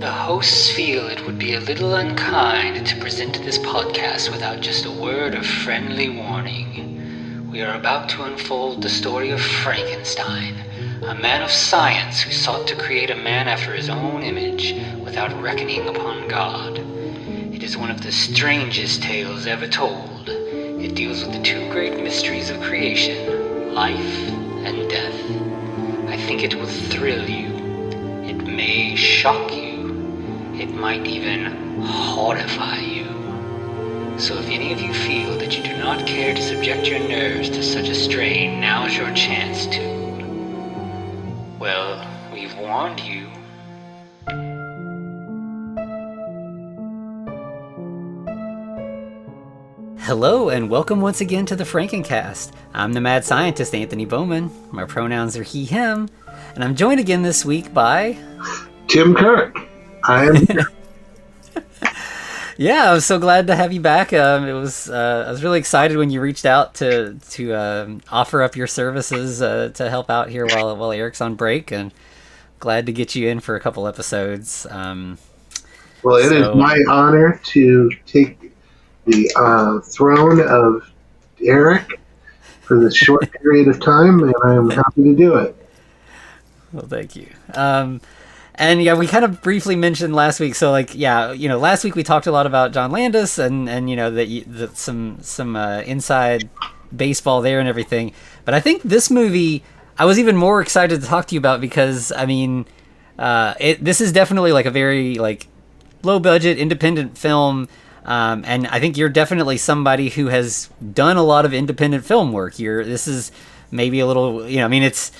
The hosts feel it would be a little unkind to present this podcast without just a word of friendly warning. We are about to unfold the story of Frankenstein, a man of science who sought to create a man after his own image without reckoning upon God. It is one of the strangest tales ever told. It deals with the two great mysteries of creation, life and death. I think it will thrill you. It may shock you. It might even horrify you. So if any of you feel that you do not care to subject your nerves to such a strain, now's your chance to. Well, we've warned you. Hello and welcome once again to the Frankencast. I'm the mad scientist Anthony Bowman. My pronouns are he, him, and I'm joined again this week by... Tim Kirk. I am here. Yeah, I'm so glad to have you back. I was really excited when you reached out to offer up your services to help out here while Eric's on break, and glad to get you in for a couple episodes. Well, it is my honor to take the throne of Eric for this short period of time, and I am happy to do it. Well, thank you. And yeah, we kind of briefly mentioned last week. So last week we talked a lot about John Landis and some inside baseball there and everything. But I think this movie, I was even more excited to talk to you about because this is definitely like a very like low budget independent film. And I think you're definitely somebody who has done a lot of independent film work. This is maybe a little, it's,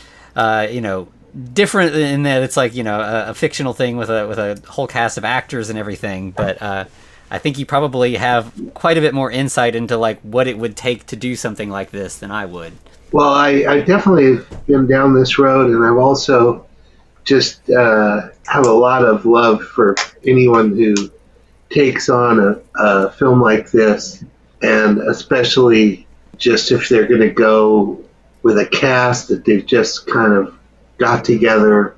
different in that it's like, a fictional thing with a whole cast of actors and everything. But I think you probably have quite a bit more insight into like what it would take to do something like this than I would. Well, I definitely been down this road, and I've also just have a lot of love for anyone who takes on a film like this, and especially just if they're going to go with a cast that they've just kind of got together,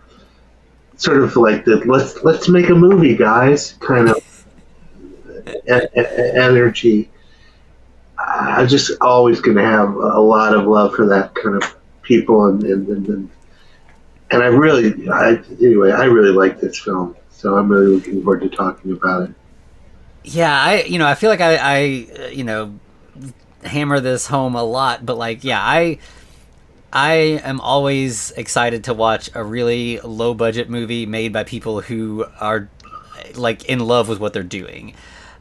sort of like the let's make a movie, guys, kind of energy. I'm just always going to have a lot of love for that kind of people, and I really like this film, so I'm really looking forward to talking about it. Yeah, I feel like I hammer this home a lot, but like, yeah, I am always excited to watch a really low budget movie made by people who are like in love with what they're doing.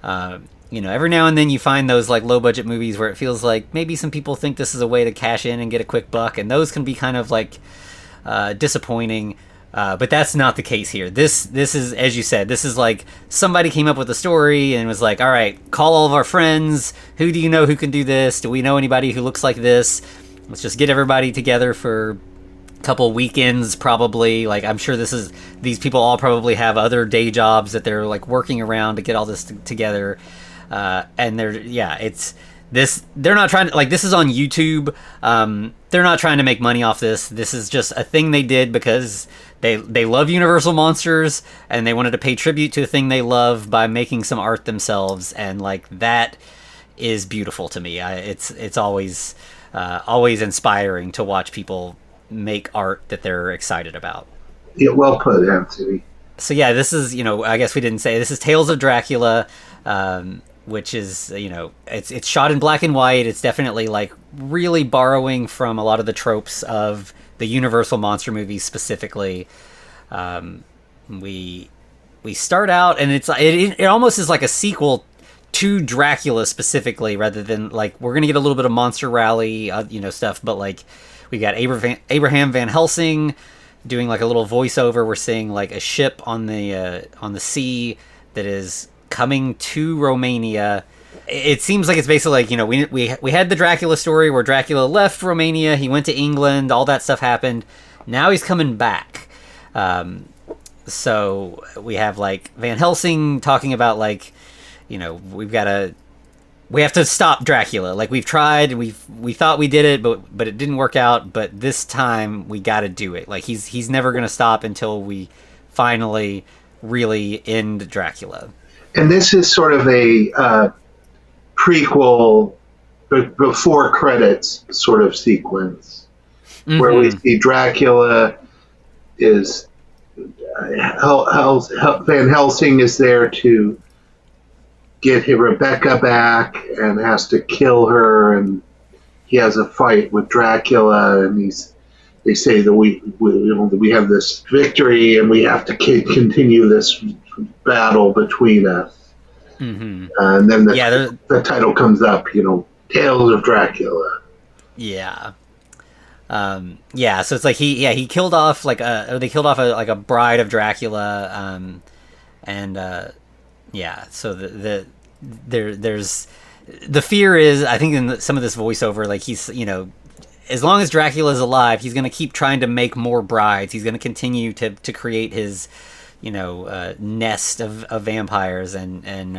Every now and then you find those like low budget movies where it feels like maybe some people think this is a way to cash in and get a quick buck, and those can be kind of like disappointing. But that's not the case here. This is, as you said, this is like somebody came up with a story and was like, all right, call all of our friends. Who do you know who can do this? Do we know anybody who looks like this? Let's just get everybody together for a couple weekends, probably. Like, I'm sure these people all probably have other day jobs that they're like working around to get all this together. And they're not trying to, like, this is on YouTube. They're not trying to make money off this. This is just a thing they did because they love Universal monsters and they wanted to pay tribute to a thing they love by making some art themselves. And like, that is beautiful to me. It's always inspiring to watch people make art that they're excited about. Yeah, well put, Anthony. So yeah, this is, I guess we didn't say, this is Tales of Dracula, which is, it's shot in black and white. It's definitely like really borrowing from a lot of the tropes of the Universal monster movies specifically. We start out and it almost is like a sequel to Dracula specifically, rather than like, we're gonna get a little bit of Monster Rally stuff, but like we got Abraham Van Helsing doing like a little voiceover. We're seeing like a ship on the sea that is coming to Romania. It seems like it's basically like, we had the Dracula story where Dracula left Romania, he went to England, all that stuff happened, now he's coming back. So we have like Van Helsing talking about like, we have to stop Dracula. Like, we've tried, we thought we did it, but it didn't work out. But this time we got to do it. Like, he's never going to stop until we finally really end Dracula. And this is sort of a prequel, before credits sort of sequence, where we see Dracula is Van Helsing is there to get Rebecca back and has to kill her, and he has a fight with Dracula, and they say that we have this victory and we have to continue this battle between us. And then the title comes up, Tales of Dracula. Yeah. So it's like he killed off they killed off a bride of Dracula, so there's the fear is, I think, in some of this voiceover, like he's, as long as Dracula's alive, he's going to keep trying to make more brides. He's going to continue to create his, nest of vampires, and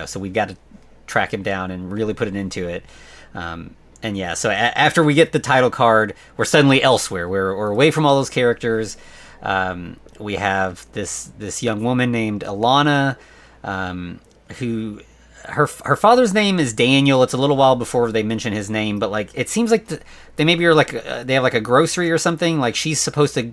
so we've got to track him down and really put an end to it. So after we get the title card, we're suddenly elsewhere. We're away from all those characters. We have this young woman named Alana, who her father's name is Daniel. It's a little while before they mention his name, but like it seems like they maybe are they have like a grocery or something. Like she's supposed to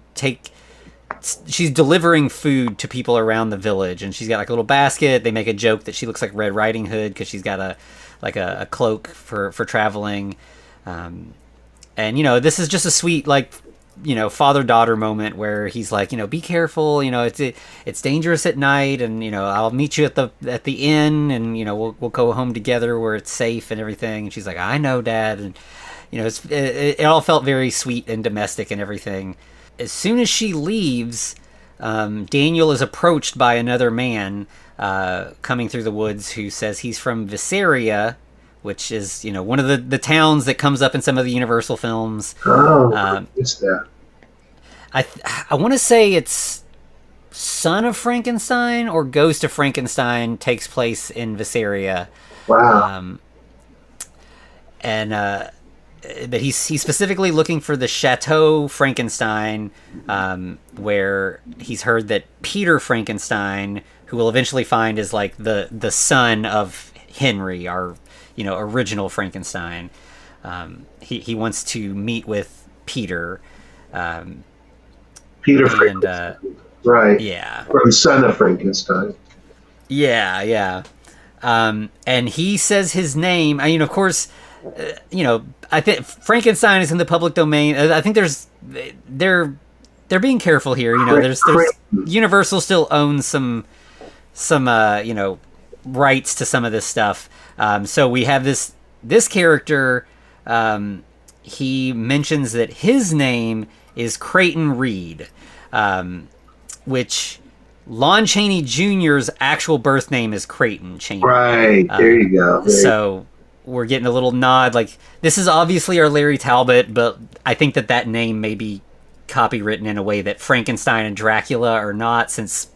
she's delivering food to people around the village, and she's got like a little basket. They make a joke that she looks like Red Riding Hood because she's got a cloak for traveling. And this is just a sweet father-daughter moment where he's like, be careful, it's dangerous at night, and I'll meet you at the inn, and we'll go home together where it's safe and everything. And she's like, I know, Dad. And it all felt very sweet and domestic and everything. As soon as she leaves, Daniel is approached by another man coming through the woods who says he's from Visaria, which is, one of the towns that comes up in some of the Universal films. Oh, what's that? I want to say it's Son of Frankenstein or Ghost of Frankenstein takes place in Visaria. Wow. But he's specifically looking for the Chateau Frankenstein, where he's heard that Peter Frankenstein, who we'll eventually find is like the son of Henry, our original Frankenstein. He wants to meet with Peter. Peter Frankenstein, right? Yeah, from Son of Frankenstein. Yeah. And he says his name. Of course, I think Frankenstein is in the public domain. I think they're being careful here. There's Universal still owns some rights to some of this stuff. So we have this character. He mentions that his name is Creighton Reed, which Lon Chaney Jr.'s actual birth name is Creighton Chaney. Right, there you go. So we're getting a little nod. Like, this is obviously our Larry Talbot, but I think that name may be copywritten in a way that Frankenstein and Dracula are not, since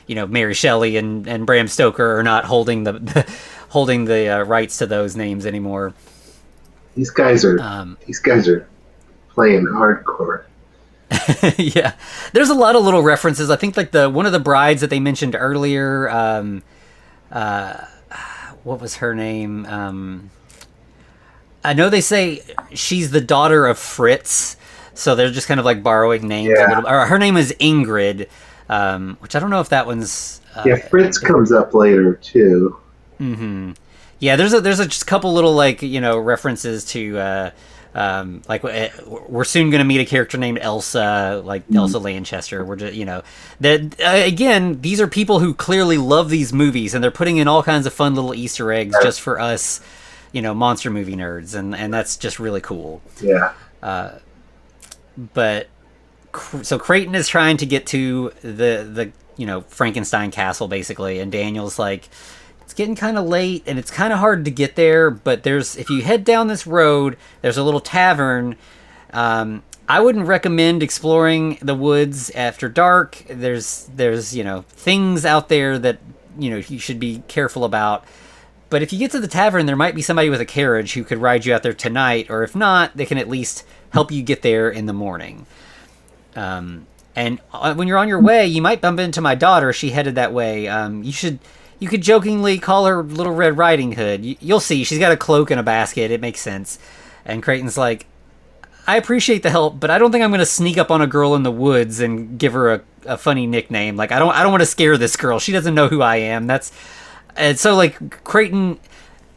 Mary Shelley and Bram Stoker are not holding the rights to those names anymore. These guys are playing hardcore. Yeah, there's a lot of little references. I think like one of the brides that they mentioned earlier. What was her name? I know they say she's the daughter of Fritz, so they're just kind of like borrowing names a little. Or her name is Ingrid, which I don't know if that one's. Fritz comes up later too. Mm-hmm. Yeah, there's a just couple little references to we're soon going to meet a character named Elsa, Elsa Lanchester. We're just that again, these are people who clearly love these movies, and they're putting in all kinds of fun little Easter eggs just for us, monster movie nerds, and that's just really cool. Yeah. So Creighton is trying to get to the Frankenstein castle basically, and Daniel's like, it's getting kind of late and it's kind of hard to get there, but if you head down this road, there's a little tavern. I wouldn't recommend exploring the woods after dark. There's things out there that you should be careful about. But if you get to the tavern, there might be somebody with a carriage who could ride you out there tonight, or if not, they can at least help you get there in the morning. And And when you're on your way, you might bump into my daughter. She headed that way. You could jokingly call her Little Red Riding Hood. You'll see. She's got a cloak and a basket. It makes sense. And Creighton's like, I appreciate the help, but I don't think I'm going to sneak up on a girl in the woods and give her a funny nickname. Like, I don't want to scare this girl. She doesn't know who I am. And so, like, Creighton,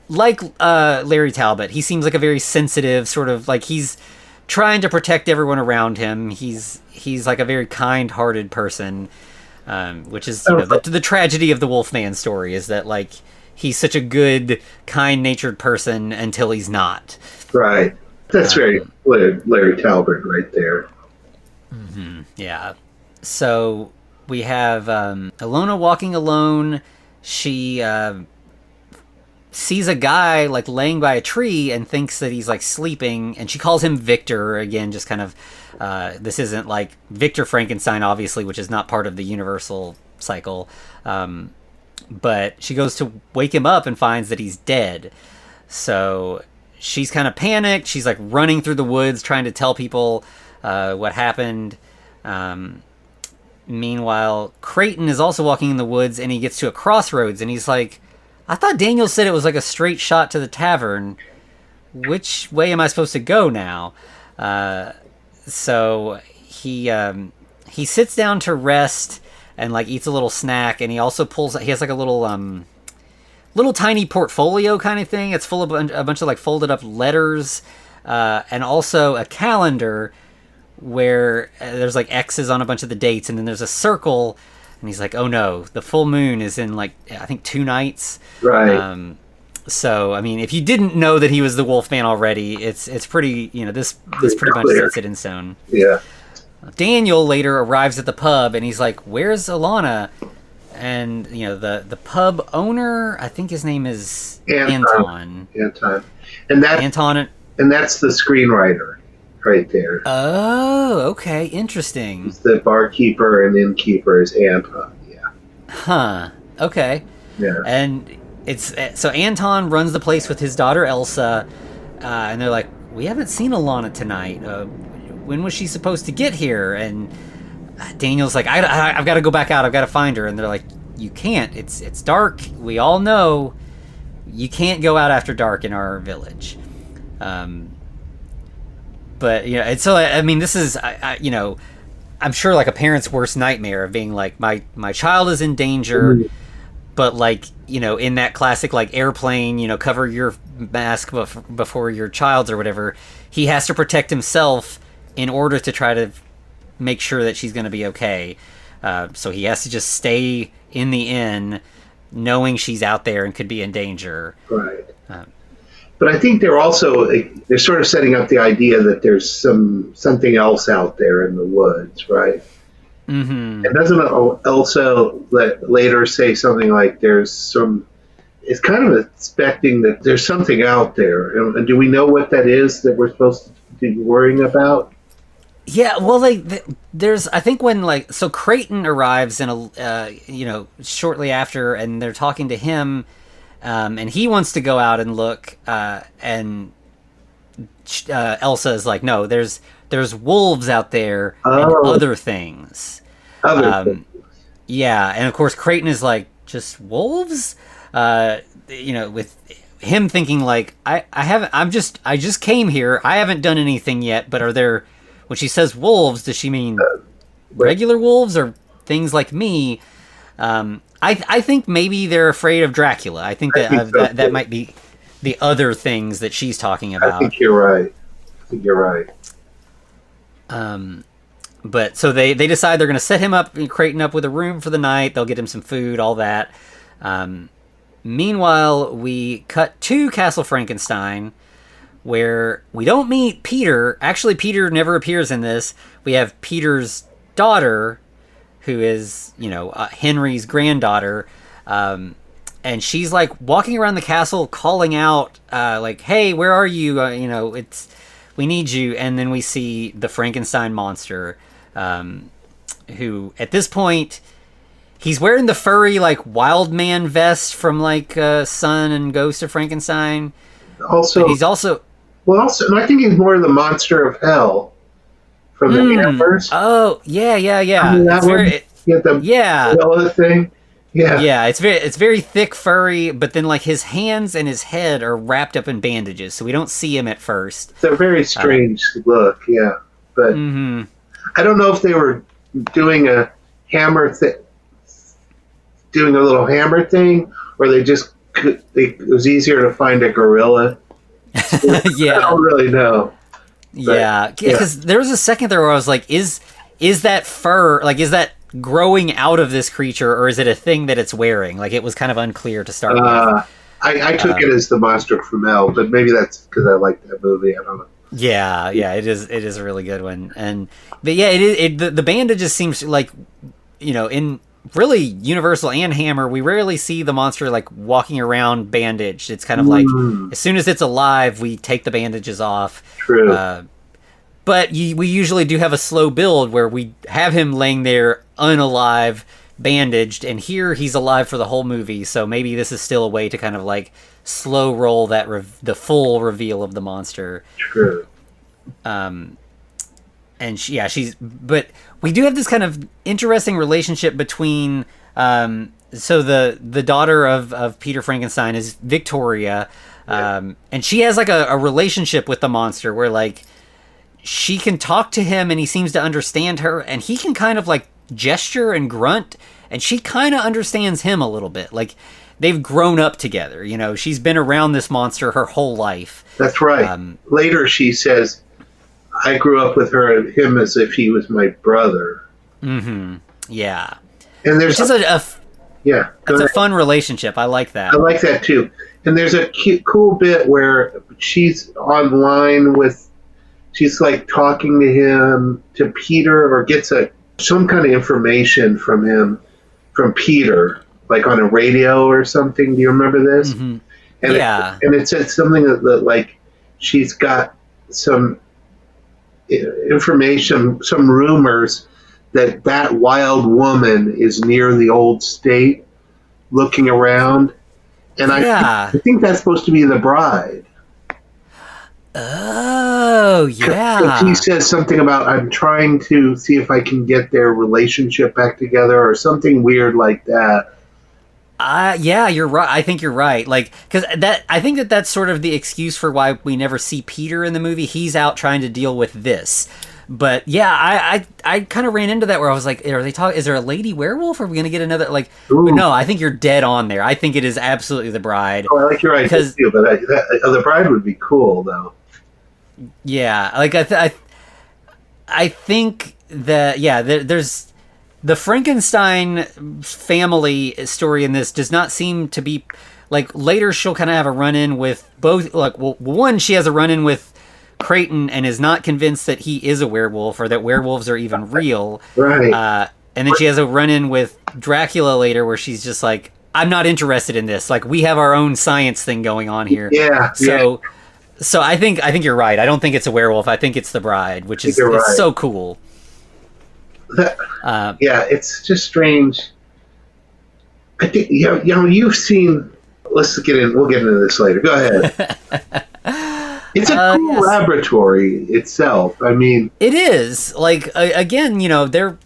like Larry Talbot, he seems like a very sensitive sort of, like, he's trying to protect everyone around him. He's like a very kind-hearted person, which is the tragedy of the Wolfman story, is that, like, he's such a good, kind-natured person until he's not. Right. That's very Larry Talbot right there. Mm-hmm. Yeah. So we have Ilona walking alone. She sees a guy like laying by a tree and thinks that he's like sleeping, and she calls him Victor. Again, just kind of this isn't like Victor Frankenstein, obviously, which is not part of the Universal cycle. But she goes to wake him up and finds that he's dead. So she's kind of panicked. She's like running through the woods trying to tell people what happened. Meanwhile, Creighton is also walking in the woods, and he gets to a crossroads, and he's like, I thought Daniel said it was like a straight shot to the tavern. Which way am I supposed to go now? So he sits down to rest and like eats a little snack, and he also he has like a little tiny portfolio kind of thing. It's full of a bunch of like folded up letters, and also a calendar where there's like X's on a bunch of the dates, and then there's a circle, and he's like, oh no, the full moon is in like, I think 2 nights. Right. So, I mean, if you didn't know that he was the Wolfman already, it's pretty, this pretty much sets it in stone. Yeah. Daniel later arrives at the pub, and he's like, where's Ilana? And, the pub owner, I think his name is Anton. Anton. Anton. And that's the screenwriter right there. Oh, okay. Interesting. The barkeeper and innkeeper is Anton, yeah. Huh. Okay. Yeah. And so Anton runs the place with his daughter Elsa, and they're like, we haven't seen Ilana tonight. When was she supposed to get here? And Daniel's like, I've got to go back out. I've got to find her. And they're like, you can't. It's dark. We all know you can't go out after dark in our village. But and so I mean, this is I'm sure like a parent's worst nightmare of being like, my child is in danger, but like in that classic like airplane, cover your mask before your child's or whatever. He has to protect himself in order to try to make sure that she's going to be okay. So he has to just stay in the inn, knowing she's out there and could be in danger. Right. But I think they're sort of setting up the idea that there's something else out there in the woods, right? Mm-hmm. And doesn't Elsa later say something like it's kind of expecting that there's something out there. And do we know what that is that we're supposed to be worrying about? Yeah, well, there's, I think when so Creighton arrives shortly after, and they're talking to him, and he wants to go out and look, and Elsa is like, no, there's wolves out there and other things. Yeah, and of course Creighton is like, just wolves? With him thinking like, I just came here, I haven't done anything yet, but are there, when she says wolves, does she mean regular wolves or things like me? I think maybe they're afraid of Dracula. I think that might be the other things that she's talking about. I think you're right. But so they decide they're going to set him up, Creighton up with a room for the night. They'll get him some food, all that. Meanwhile, we cut to Castle Frankenstein, where we don't meet Peter. Actually, Peter never appears in this. We have Peter's daughter, who is, Henry's granddaughter. And she's like walking around the castle calling out, like, hey, where are you? We need you. And then we see the Frankenstein monster, who at this point, he's wearing the furry, like, wild man vest from, like, Son and Ghost of Frankenstein. Also, but he's also... Well, also, I think he's more the monster of hell. from the Hammers. Oh, yeah. That It's one? very, Yeah, the yeah. gorilla thing. Yeah. Yeah, it's very thick, furry, but then like his hands and his head are wrapped up in bandages, so we don't see him at first. It's a very strange look, yeah. But I don't know if they were doing a doing a little hammer thing, or they just it was easier to find a gorilla. Yeah, I don't really know. Yeah, because there was a second there where I was like, is that fur, like, is that growing out of this creature, or is it a thing that it's wearing? Like, it was kind of unclear to start with. I took it as the monster from Hell, but maybe that's because I like that movie. I don't know. Yeah, it is a really good one. But yeah, the bandages seems like, in really Universal and Hammer, we rarely see the monster like walking around bandaged. It's kind of like as soon as it's alive, we take the bandages off. True. But we usually do have a slow build where we have him laying there unalive, bandaged, and here he's alive for the whole movie. So maybe this is still a way to kind of like slow roll that the full reveal of the monster. True. But we do have this kind of interesting relationship between so the daughter of Peter Frankenstein is Victoria, and she has like a relationship with the monster where like she can talk to him and he seems to understand her, and he can kind of like gesture and grunt, and she kind of understands him a little bit. Like they've grown up together, she's been around this monster her whole life. That's right. Later she says, I grew up with him as if he was my brother. Mm-hmm. Yeah. And there's it's a fun relationship. I like that. I like that too. And there's a cool bit where she's online she's like talking to him, to Peter, or gets some kind of information from Peter, like on a radio or something. Do you remember this? Mm-hmm. And it said something that like she's got some information, some rumors that wild woman is near the old state looking around. And I think that's supposed to be the bride. Oh, yeah. He says something about, I'm trying to see if I can get their relationship back together or something weird like that. Yeah, you're right. I think you're right. Like, because I think that's sort of the excuse for why we never see Peter in the movie. He's out trying to deal with this. But yeah, I kind of ran into that where I was like, is there a lady werewolf? Are we going to get another, like, but no, I think you're dead on there. I think it is absolutely the bride. Oh, I like your idea too, but the bride would be cool though. Yeah, like I think that, there's the Frankenstein family story in this does not seem to be like, later she'll kind of have a run-in with both, like, well, one, she has a run-in with Creighton and is not convinced that he is a werewolf or that werewolves are even real. Right. And then she has a run-in with Dracula later where she's just like, I'm not interested in this. Like, we have our own science thing going on here. Yeah. So I think you're right. I don't think it's a werewolf. I think it's the bride, which is so cool. It's just strange. I think you've seen. Let's get in. We'll get into this later. Go ahead. It's a cool laboratory itself. I mean, it is. Like, again, they're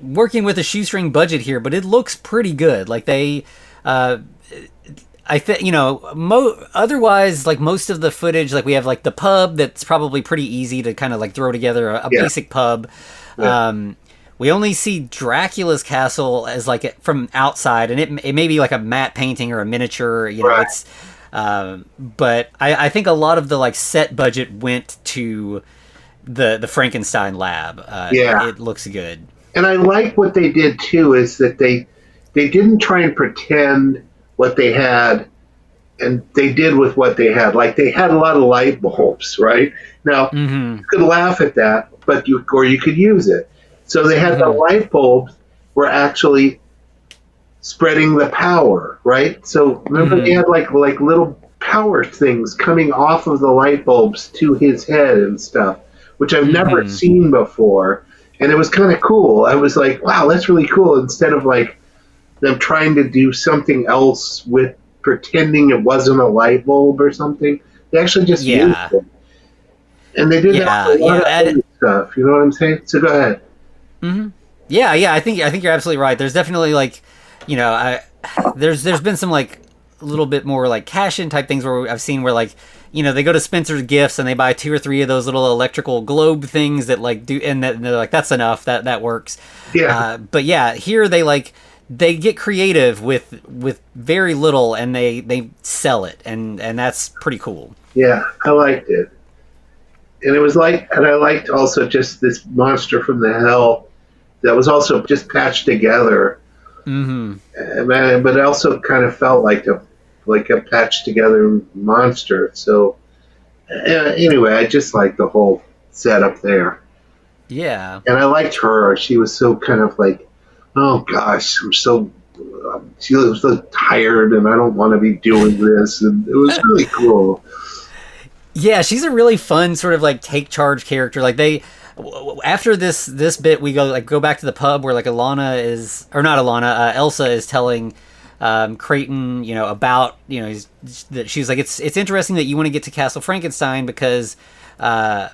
working with a shoestring budget here, but it looks pretty good. Like they. I think, otherwise, like, most of the footage, like, we have, like, the pub that's probably pretty easy to kind of, like, throw together a basic pub. Yeah. We only see Dracula's castle as, like, from outside, and it may be, like, a matte painting or a miniature, right. It's, but I think a lot of the, like, set budget went to the Frankenstein lab. It looks good. And I like what they did, too, is that they didn't try and pretend what they had, and they did with what they had. Like, they had a lot of light bulbs, right? Now, you could laugh at that, but you could use it. So they had the light bulbs were actually spreading the power, right? So remember they had like little power things coming off of the light bulbs to his head and stuff, which I've never seen before. And it was kind of cool. I was like, wow, that's really cool. Instead of like them trying to do something else with pretending it wasn't a light bulb or something, they actually just used it. And they did that with a lot of yeah, other stuff. You know what I'm saying? So go ahead. yeah. I think you're absolutely right. There's definitely like, there's been some like a little bit more like cash in type things where I've seen where like, they go to Spencer's Gifts and they buy 2 or 3 of those little electrical globe things that like do, and they're like, that's enough, that works. Yeah. But yeah, here they get creative with very little, and they sell it, and that's pretty cool. Yeah, I liked it. And it was like, and I liked also just this monster from the hell that was also just patched together. But it also kind of felt like a patched together monster. So anyway, I just liked the whole setup there. Yeah. And I liked her. She was so kind of like, oh gosh, she was so tired, and I don't want to be doing this. And it was really cool. Yeah, she's a really fun sort of like take charge character. Like after this bit, we go back to the pub where like Elsa is telling Creighton, about, that she's like, it's interesting that you want to get to Castle Frankenstein because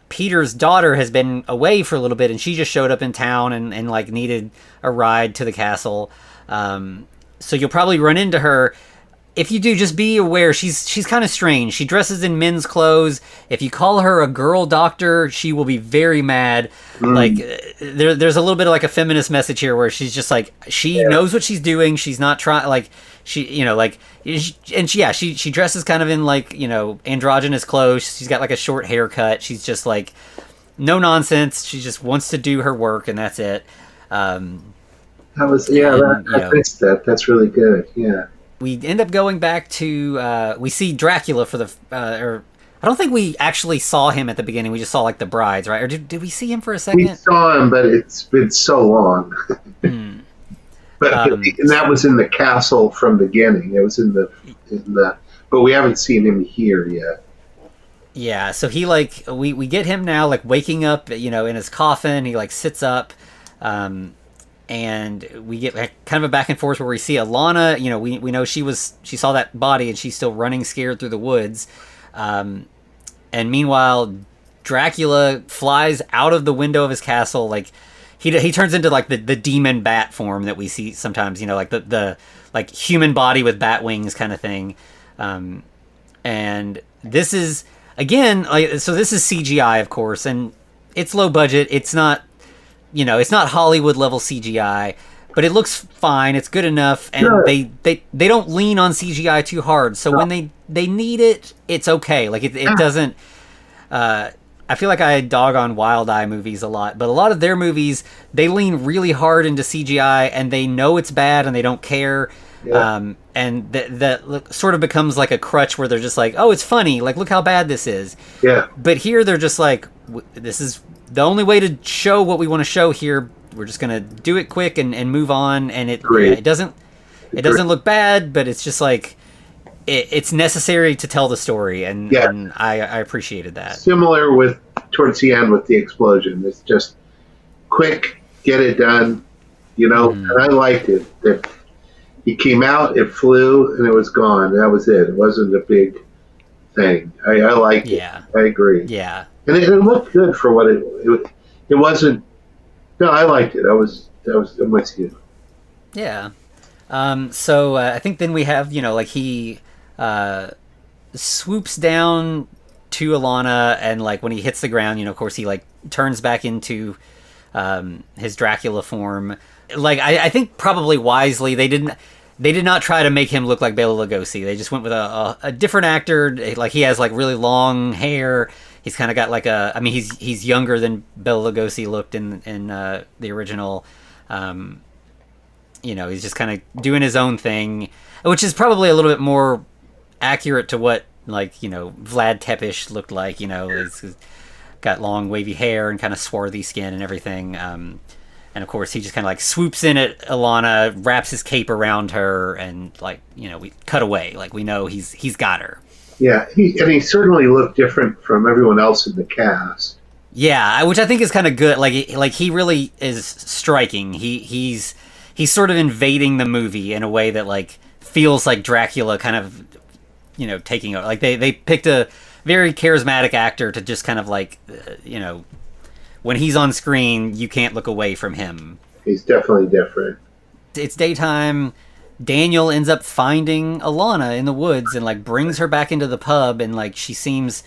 Peter's daughter has been away for a little bit, and she just showed up in town and like needed a ride to the castle. So you'll probably run into her. If you do, just be aware, she's kind of strange. She dresses in men's clothes. If you call her a girl doctor, she will be very mad. Like there's a little bit of like a feminist message here where she's just like, she knows what she's doing. She's not trying, like she dresses kind of in like, androgynous clothes. She's got like a short haircut. She's just like no nonsense. She just wants to do her work, and that's it. I missed that. That's really good. Yeah. We end up going back to we see Dracula for the or I don't think we actually saw him at the beginning. We just saw like the brides, right? Or did we see him for a second? We saw him, but it's been so long. But and that was in the castle from the beginning. It was in the but we haven't seen him here yet. Yeah, so he like we get him now like waking up, in his coffin. He like sits up. And we get kind of a back and forth where we see Alana, we know she saw that body and she's still running scared through the woods. And meanwhile, Dracula flies out of the window of his castle. Like he turns into like the demon bat form that we see sometimes, like the like human body with bat wings kind of thing. And this is again, so this is CGI, of course, and it's low budget. It's not, it's not Hollywood level CGI, but it looks fine. It's good enough, and sure. they don't lean on CGI too hard. So when they need it, it's okay. Like it doesn't. I feel like I dog on Wild Eye movies a lot, but a lot of their movies, they lean really hard into CGI, and they know it's bad, and they don't care. Yeah. And that sort of becomes like a crutch where they're just like, oh, it's funny. Like, look how bad this is. Yeah. But here they're just like, this is the only way to show what we want to show here. We're just going to do it quick and move on. And it doesn't look bad, but it's just like, it's necessary to tell the story. And I appreciated that. Similar with towards the end with the explosion. It's just quick, get it done, and I liked it. It came out, it flew, and it was gone. That was it. It wasn't a big thing. I liked it. I agree. Yeah. And it looked good for what it wasn't. No, I liked it. I'm with you. Yeah. So I think then we have, he swoops down to Alana, and like when he hits the ground, of course he like turns back into his Dracula form. Like I think probably wisely they did not try to make him look like Bela Lugosi. They just went with a different actor. Like he has like really long hair. He's kind of got like he's younger than Bela Lugosi looked in the original. He's just kind of doing his own thing, which is probably a little bit more accurate to what Vlad Tepes looked like. He's got long wavy hair and kind of swarthy skin and everything. And of course, he just kind of like swoops in at Alana, wraps his cape around her, and we cut away. Like we know he's got her. Yeah, he certainly looked different from everyone else in the cast. Yeah, which I think is kind of good. Like he really is striking. He's sort of invading the movie in a way that like feels like Dracula kind of taking over. Like they picked a very charismatic actor to just kind of like, when he's on screen, you can't look away from him. He's definitely different. It's daytime. Daniel ends up finding Alana in the woods and like brings her back into the pub, and like she seems,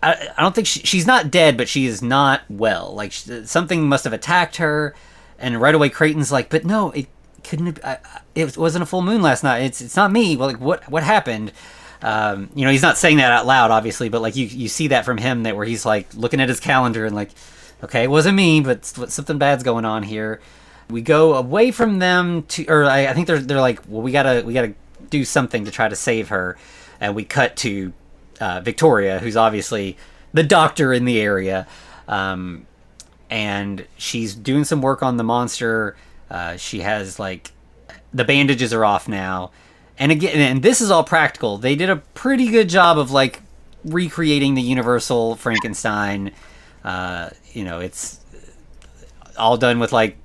I don't think she's not dead, but she is not well. Like something must have attacked her, and right away Creighton's like, but no, it couldn't. It wasn't a full moon last night. It's not me. Well, like what happened? He's not saying that out loud, obviously, but like you see that from him, that where he's like looking at his calendar and like, okay, it wasn't me, but something bad's going on here. We go away from them I think they're like, well, we gotta do something to try to save her, and we cut to Victoria, who's obviously the doctor in the area, and she's doing some work on the monster. She has like the bandages are off now, and again, and this is all practical. They did a pretty good job of like recreating the Universal Frankenstein. It's all done with like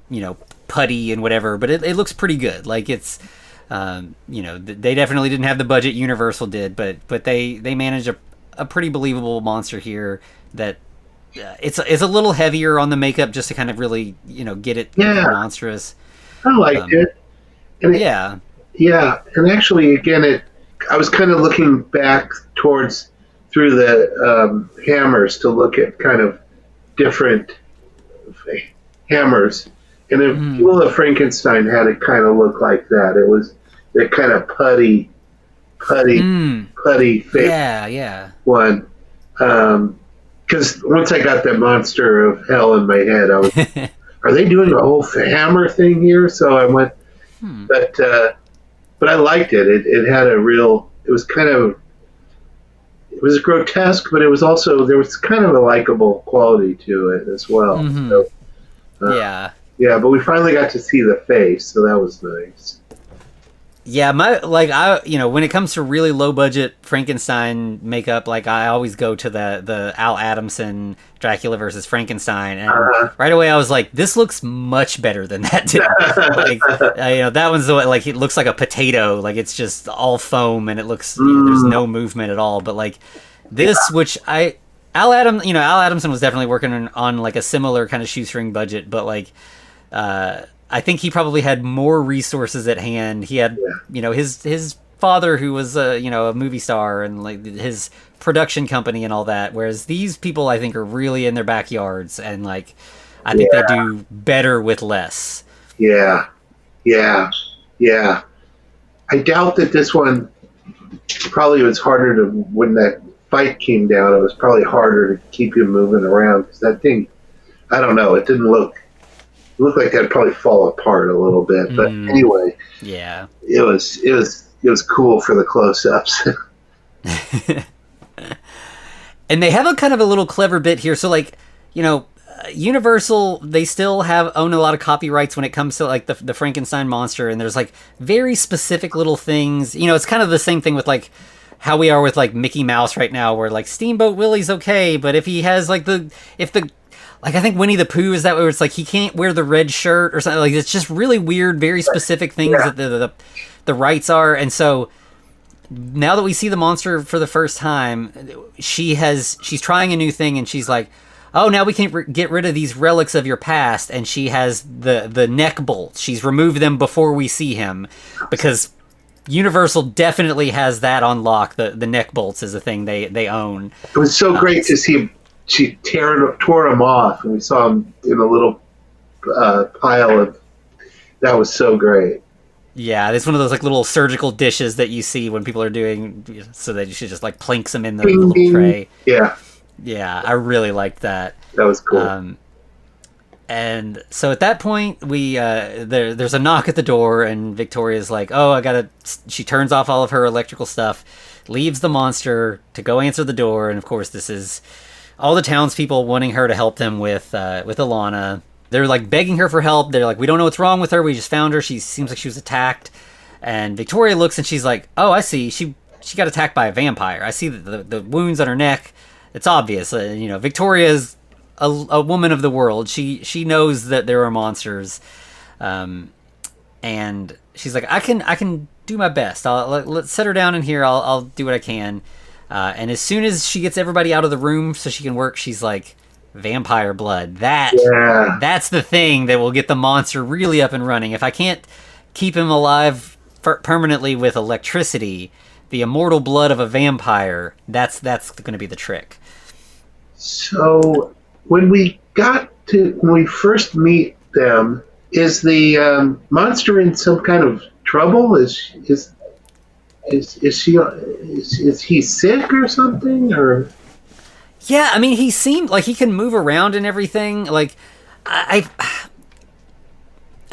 putty and whatever, but it looks pretty good. Like it's they definitely didn't have the budget Universal did, but they managed a pretty believable monster here. That it's a little heavier on the makeup just to kind of really get it monstrous. I liked it. And and actually again I was kind of looking back through the hammers to look at kind of different hammers. And if Jewel of Frankenstein had it kind of look like that. It was that kind of putty fake one. Because once I got that monster of hell in my head, I was, are they doing a whole hammer thing here? So I went, but I liked it. It had it was grotesque, but it was also, there was kind of a likable quality to it as well. So, but we finally got to see the face, so that was nice. Yeah, when it comes to really low budget Frankenstein makeup, like I always go to the Al Adamson Dracula versus Frankenstein, and right away I was like, this looks much better than that did. That one's the way, like it looks like a potato, like it's just all foam, and it looks there's no movement at all. But like this, which Al Adamson was definitely working on like a similar kind of shoestring budget, but like. I think he probably had more resources at hand. He had, his father who was a movie star, and like his production company and all that. Whereas these people, I think, are really in their backyards, and like, I think they do better with less. Yeah. I doubt that this one probably was harder to, when that fight came down, it was probably harder to keep him moving around, because that thing, I don't know, it didn't looked like that'd probably fall apart a little bit, but anyway, it was cool for the close-ups. And they have a kind of a little clever bit here. So like, Universal, they still own a lot of copyrights when it comes to like the Frankenstein monster, and there's like very specific little things. It's kind of the same thing with like how we are with like Mickey Mouse right now, where like Steamboat Willie's okay, but if he has like like I think Winnie the Pooh is that where it's like he can't wear the red shirt or something. Like it's just really weird, very specific things that the rights are. And so now that we see the monster for the first time, she's trying a new thing, and she's like, oh, now we can get rid of these relics of your past. And she has the neck bolts. She's removed them before we see him, because Universal definitely has that on lock. The neck bolts is a thing they own. It was so great to see him. She tore him off, and we saw him in a little pile of. That was so great. Yeah, it's one of those like little surgical dishes that you see when people are doing, so that you should just like planks them in the little tray. Yeah, I really liked that. That was cool. And so at that point, there's a knock at the door, and Victoria's like, "Oh, she turns off all of her electrical stuff, leaves the monster to go answer the door, and of course, this is. All the townspeople wanting her to help them with Alana. They're like begging her for help. They're like, we don't know what's wrong with her. We just found her. She seems like she was attacked. And Victoria looks, and she's like, oh, I see. She got attacked by a vampire. I see the wounds on her neck. It's obvious. Victoria's a woman of the world. She knows that there are monsters. And she's like, I can do my best. Let's set her down in here. I'll do what I can. And as soon as she gets everybody out of the room so she can work, she's like, vampire blood. That's the thing that will get the monster really up and running. If I can't keep him alive permanently with electricity, the immortal blood of a vampire, that's going to be the trick. So when we first meet them, is the monster in some kind of trouble? Is he sick or something? Or yeah, I mean, he seemed like he can move around and everything. Like I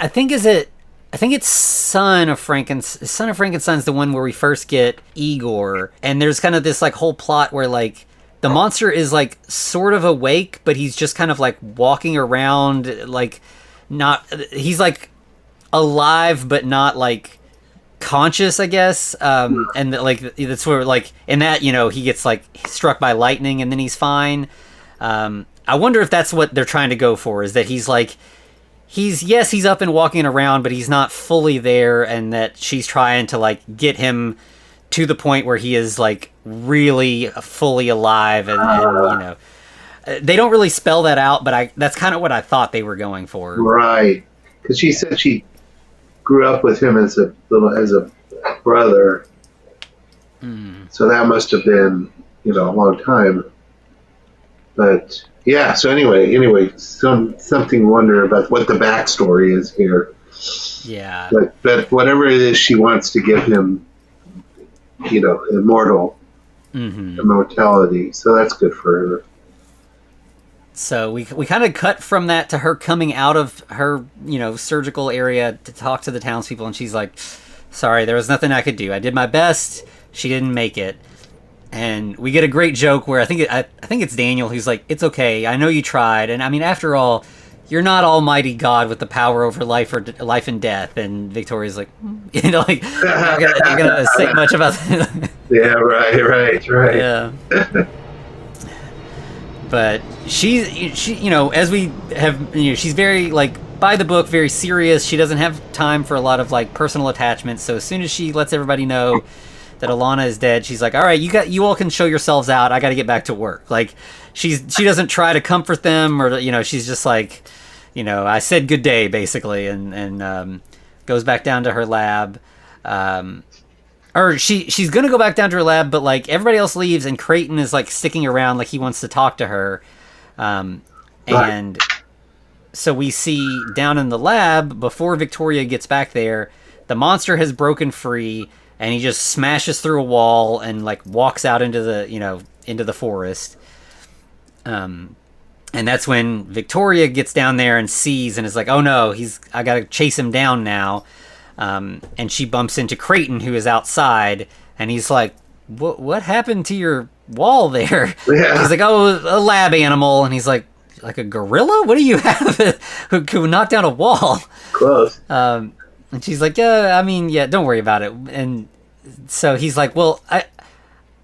think it's Son of Frankenstein's the one where we first get Igor, and there's kind of this like whole plot where like the monster is like sort of awake, but he's just kind of like walking around, like he's like alive but not like conscious, I guess. And like that's where like in that, you know, he gets like struck by lightning and then he's fine. I wonder if that's what they're trying to go for, is that he's like he's up and walking around, but he's not fully there, and that she's trying to like get him to the point where he is like really fully alive, and you know, they don't really spell that out, but that's kind of what I thought they were going for. Right, because she said she grew up with him as a brother, so that must have been, you know, a long time. But yeah, so anyway, something wonder about what the backstory is here. Yeah, but whatever it is, she wants to give him, you know, immortality. So that's good for her. So we kind of cut from that to her coming out of her, you know, surgical area to talk to the townspeople, and she's like, "Sorry, there was nothing I could do. I did my best. She didn't make it." And we get a great joke where I think it's Daniel who's like, "It's okay. I know you tried, and I mean, after all, you're not Almighty God with the power over life and death." And Victoria's like, you know, like, I'm not gonna say much about that. Yeah, right. Yeah. But she, you know, as we have, you know, she's very like by the book, very serious. She doesn't have time for a lot of like personal attachments. So as soon as she lets everybody know that Alana is dead, she's like, "All right, you all can show yourselves out. I got to get back to work." Like she doesn't try to comfort them, or, you know, she's just like, you know, I said good day basically, and goes back down to her lab. Or she's gonna go back down to her lab, but like everybody else leaves, and Creighton is like sticking around, like he wants to talk to her. And so we see down in the lab, before Victoria gets back there, the monster has broken free, and he just smashes through a wall and like walks out into the forest. And that's when Victoria gets down there and sees, and is like, "Oh no, I gotta chase him down now." And she bumps into Creighton, who is outside, and he's like, "What happened to your wall there?" Yeah. He's like, "Oh, a lab animal." And he's like a gorilla? What do you have who could knock down a wall? Close. And she's like, "Yeah, I mean, yeah, don't worry about it." And so he's like, "Well,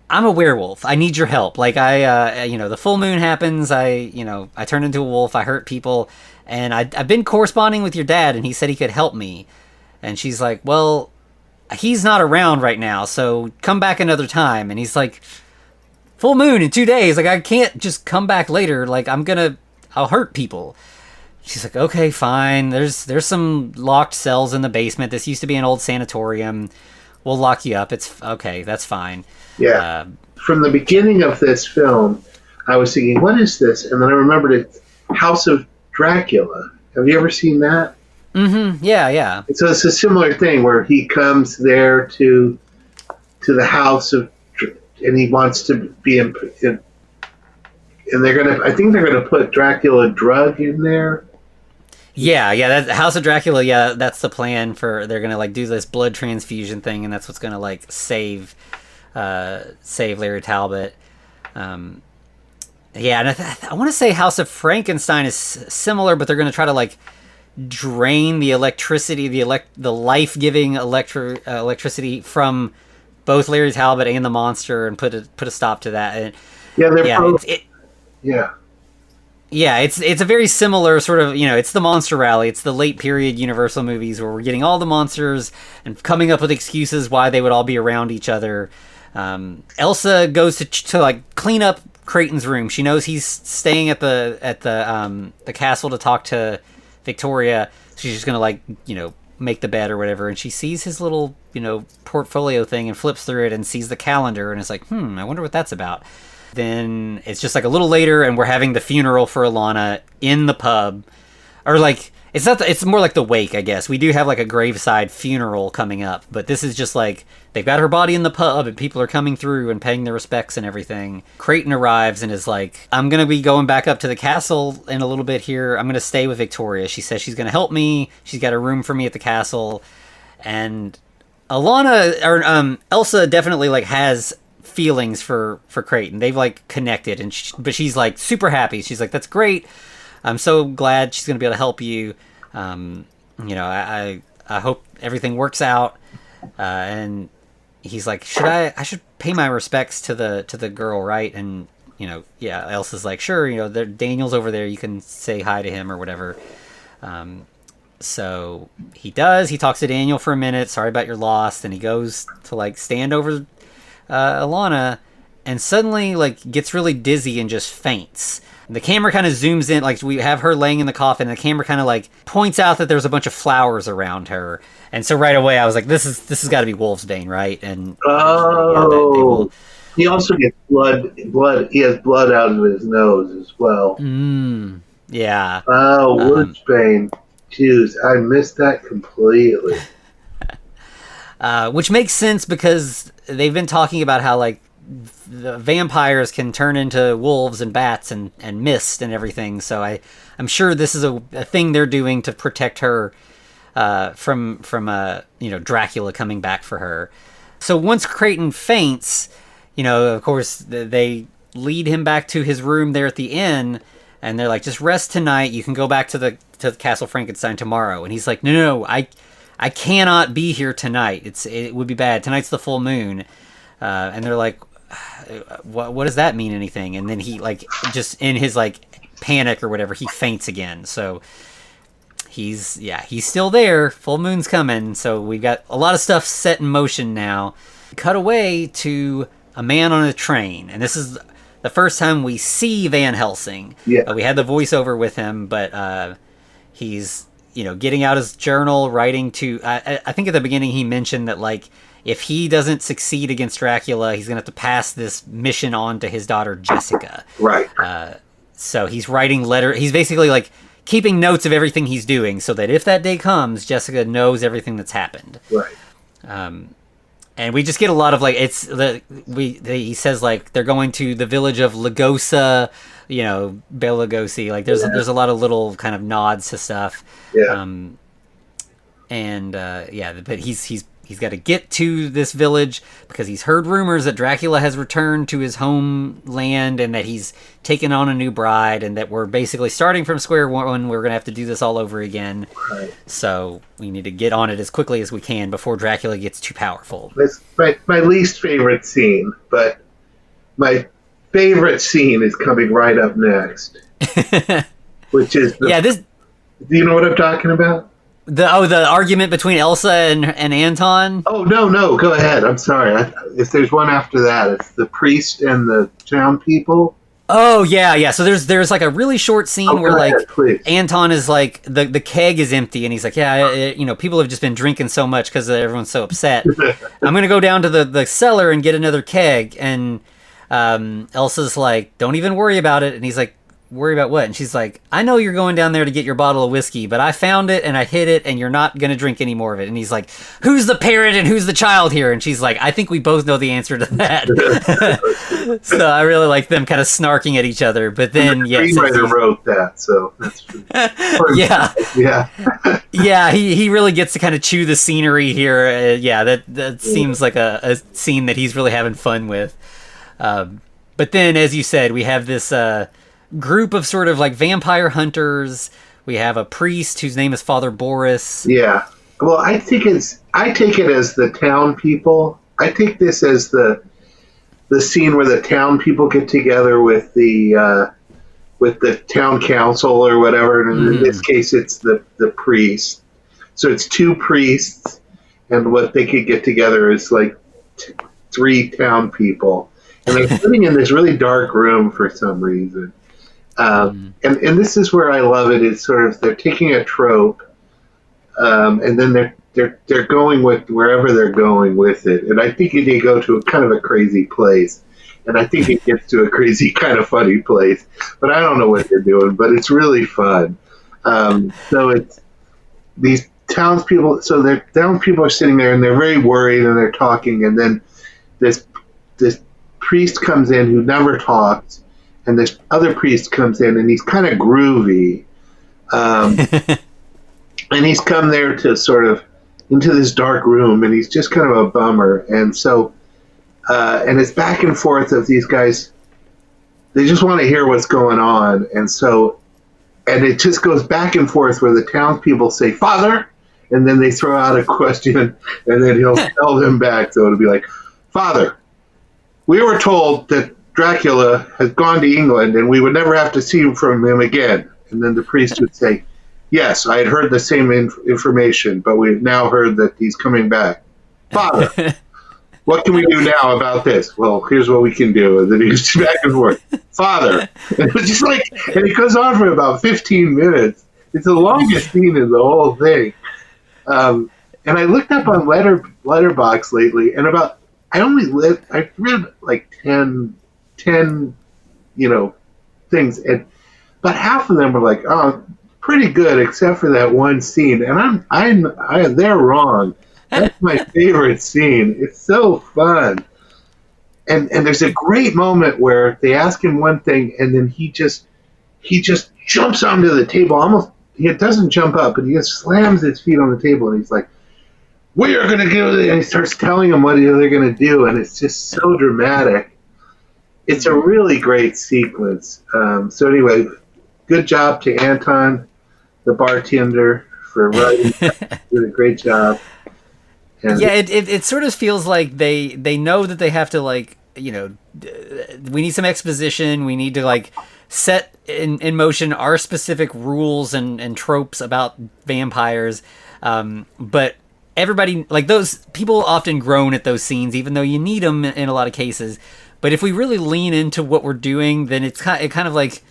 I'm a werewolf. I need your help. Like, you know, the full moon happens. I turn into a wolf. I hurt people. And I've been corresponding with your dad, and he said he could help me." And she's like, "Well, he's not around right now, so come back another time." And he's like, "Full moon in 2 days. Like, I can't just come back later. Like, I'll hurt people." She's like, "Okay, fine. There's some locked cells in the basement. This used to be an old sanatorium. We'll lock you up. It's okay. That's fine." Yeah. From the beginning of this film, I was thinking, what is this? And then I remembered it's House of Dracula. Have you ever seen that? Mm-hmm. Yeah. So it's a similar thing where he comes there to the house of, and he wants to be in, and I think they're gonna put Dracula drug in there. Yeah. That House of Dracula. Yeah, that's the plan they're gonna like do this blood transfusion thing, and that's what's gonna like save Larry Talbot. Yeah, and I want to say House of Frankenstein is similar, but they're gonna try to like drain the electricity, the life-giving electricity from both Larry Talbot and the monster, and put a stop to that. And it's a very similar sort of, you know, it's the monster rally. It's the late period Universal movies where we're getting all the monsters and coming up with excuses why they would all be around each other. Elsa goes to like clean up Creighton's room. She knows he's staying at the castle to talk to Victoria. She's just gonna like, make the bed or whatever, and she sees his little, portfolio thing and flips through it and sees the calendar and is like, I wonder what that's about. Then it's just like a little later and we're having the funeral for Alana in the pub. Or like, it's more like the wake, I guess. We do have like a graveside funeral coming up, but this is just like, they've got her body in the pub and people are coming through and paying their respects and everything. Creighton arrives and is like, I'm going to be going back up to the castle in a little bit here. I'm going to stay with Victoria. She says she's going to help me. She's got a room for me at the castle. And Elsa definitely like has feelings for Creighton. They've like connected, but she's like super happy. She's like, that's great. I'm so glad she's going to be able to help you. I hope everything works out. And he's like, I should pay my respects to the girl, right? And Elsa's like, sure, Daniel's over there, you can say hi to him or whatever. So he does. He talks to Daniel for a minute. Sorry about your loss. And he goes to like stand over Alana, and suddenly like gets really dizzy and just faints. The camera kind of zooms in, like we have her laying in the coffin, and the camera kind of like points out that there's a bunch of flowers around her. And so right away I was like, this has got to be Wolfsbane, right? And he also gets blood. He has blood out of his nose as well. Yeah. Oh, Wolfsbane. Jeez, I missed that completely. Which makes sense because they've been talking about how like the vampires can turn into wolves and bats and mist and everything. So I'm sure this is a thing they're doing to protect her from Dracula coming back for her. So once Creighton faints, of course they lead him back to his room there at the inn, and they're like, just rest tonight. You can go back to the Castle Frankenstein tomorrow. And he's like, no, I cannot be here tonight. It would be bad. Tonight's the full moon. And they're like, what does that mean, anything? And then he like just in his like panic or whatever, he faints again. So he's still there. Full moon's coming. So we've got a lot of stuff set in motion now. Cut away to a man on a train, and this is the first time we see Van Helsing. Yeah. We had the voiceover with him, but he's getting out his journal, writing to. I think at the beginning he mentioned that like, if he doesn't succeed against Dracula, he's going to have to pass this mission on to his daughter, Jessica. Right. So he's writing He's basically like keeping notes of everything he's doing so that if that day comes, Jessica knows everything that's happened. Right. And we just get a lot of like, he says like they're going to the village of Lugosa, Bela Lugosi. Like there's a lot of little kind of nods to stuff. Yeah. But he's got to get to this village because he's heard rumors that Dracula has returned to his homeland and that he's taken on a new bride, and that we're basically starting from square one. We're going to have to do this all over again. Right. So we need to get on it as quickly as we can before Dracula gets too powerful. That's my least favorite scene, but my favorite scene is coming right up next. Which is do you know what I'm talking about? The argument between Elsa and Anton? Oh, no, go ahead. I'm sorry. If there's one after that, it's the priest and the town people. Oh, yeah. So there's like a really short scene where like please. Anton is like, the keg is empty, and he's like, people have just been drinking so much because everyone's so upset. I'm going to go down to the cellar and get another keg. And Elsa's like, don't even worry about it. And he's like, worry about what? And she's like, I know you're going down there to get your bottle of whiskey, but I found it and I hid it, and you're not going to drink any more of it. And he's like, who's the parent and who's the child here? And she's like, I think we both know the answer to that. So I really like them kind of snarking at each other. But then, the screenwriter wrote that, so that's true. Yeah, he really gets to kind of chew the scenery here. That seems like a scene that he's really having fun with. But then, as you said, we have this group of sort of like vampire hunters. We have a priest whose name is Father Boris. Yeah. Well, I take it as the town people. I take this as the scene where the town people get together with the town council or whatever. And in this case, it's the priest. So it's two priests, and what they could get together is like three town people, and they're sitting in this really dark room for some reason. And this is where I love it. It's sort of they're taking a trope, and then they're going with wherever they're going with it. And I think they go to a kind of a crazy place, and I think it gets to a crazy kind of funny place. But I don't know what they're doing. But it's really fun. So it's these townspeople. So the townspeople are sitting there, and they're very worried, and they're talking. And then this priest comes in who never talks. And this other priest comes in, and he's kind of groovy. And he's come there to sort of into this dark room, and he's just kind of a bummer. And so, and it's back and forth of these guys. They just want to hear what's going on. And so, and it just goes back and forth where the townspeople say, "Father," and then they throw out a question, and then he'll tell them back. So it'll be like, "Father, we were told that Dracula has gone to England and we would never have to see from him again." And then the priest would say, "Yes, I had heard the same information, but we've now heard that he's coming back. Father, what can we do now about this?" "Well, here's what we can do." And then he goes back and forth. "Father." And it's just like, and it goes on for about 15 minutes. It's the longest scene in the whole thing. And I looked up on Letterboxd lately, and I read like 10 things, and about half of them were like, "Oh, pretty good," except for that one scene. And they're wrong. That's my favorite scene. It's so fun. And there's a great moment where they ask him one thing, and then he just jumps onto the table. Almost, he doesn't jump up, but he just slams his feet on the table, and he's like, "We are going to do it," and he starts telling them what they're going to do, and it's just so dramatic. It's a really great sequence. So anyway, good job to Anton, the bartender, for writing. Did a great job. And yeah, it sort of feels like they know that they have to, like, we need some exposition. We need to, like, set in motion our specific rules and tropes about vampires. But everybody, like, those people often groan at those scenes, even though you need them in a lot of cases. But if we really lean into what we're doing, then it kind of like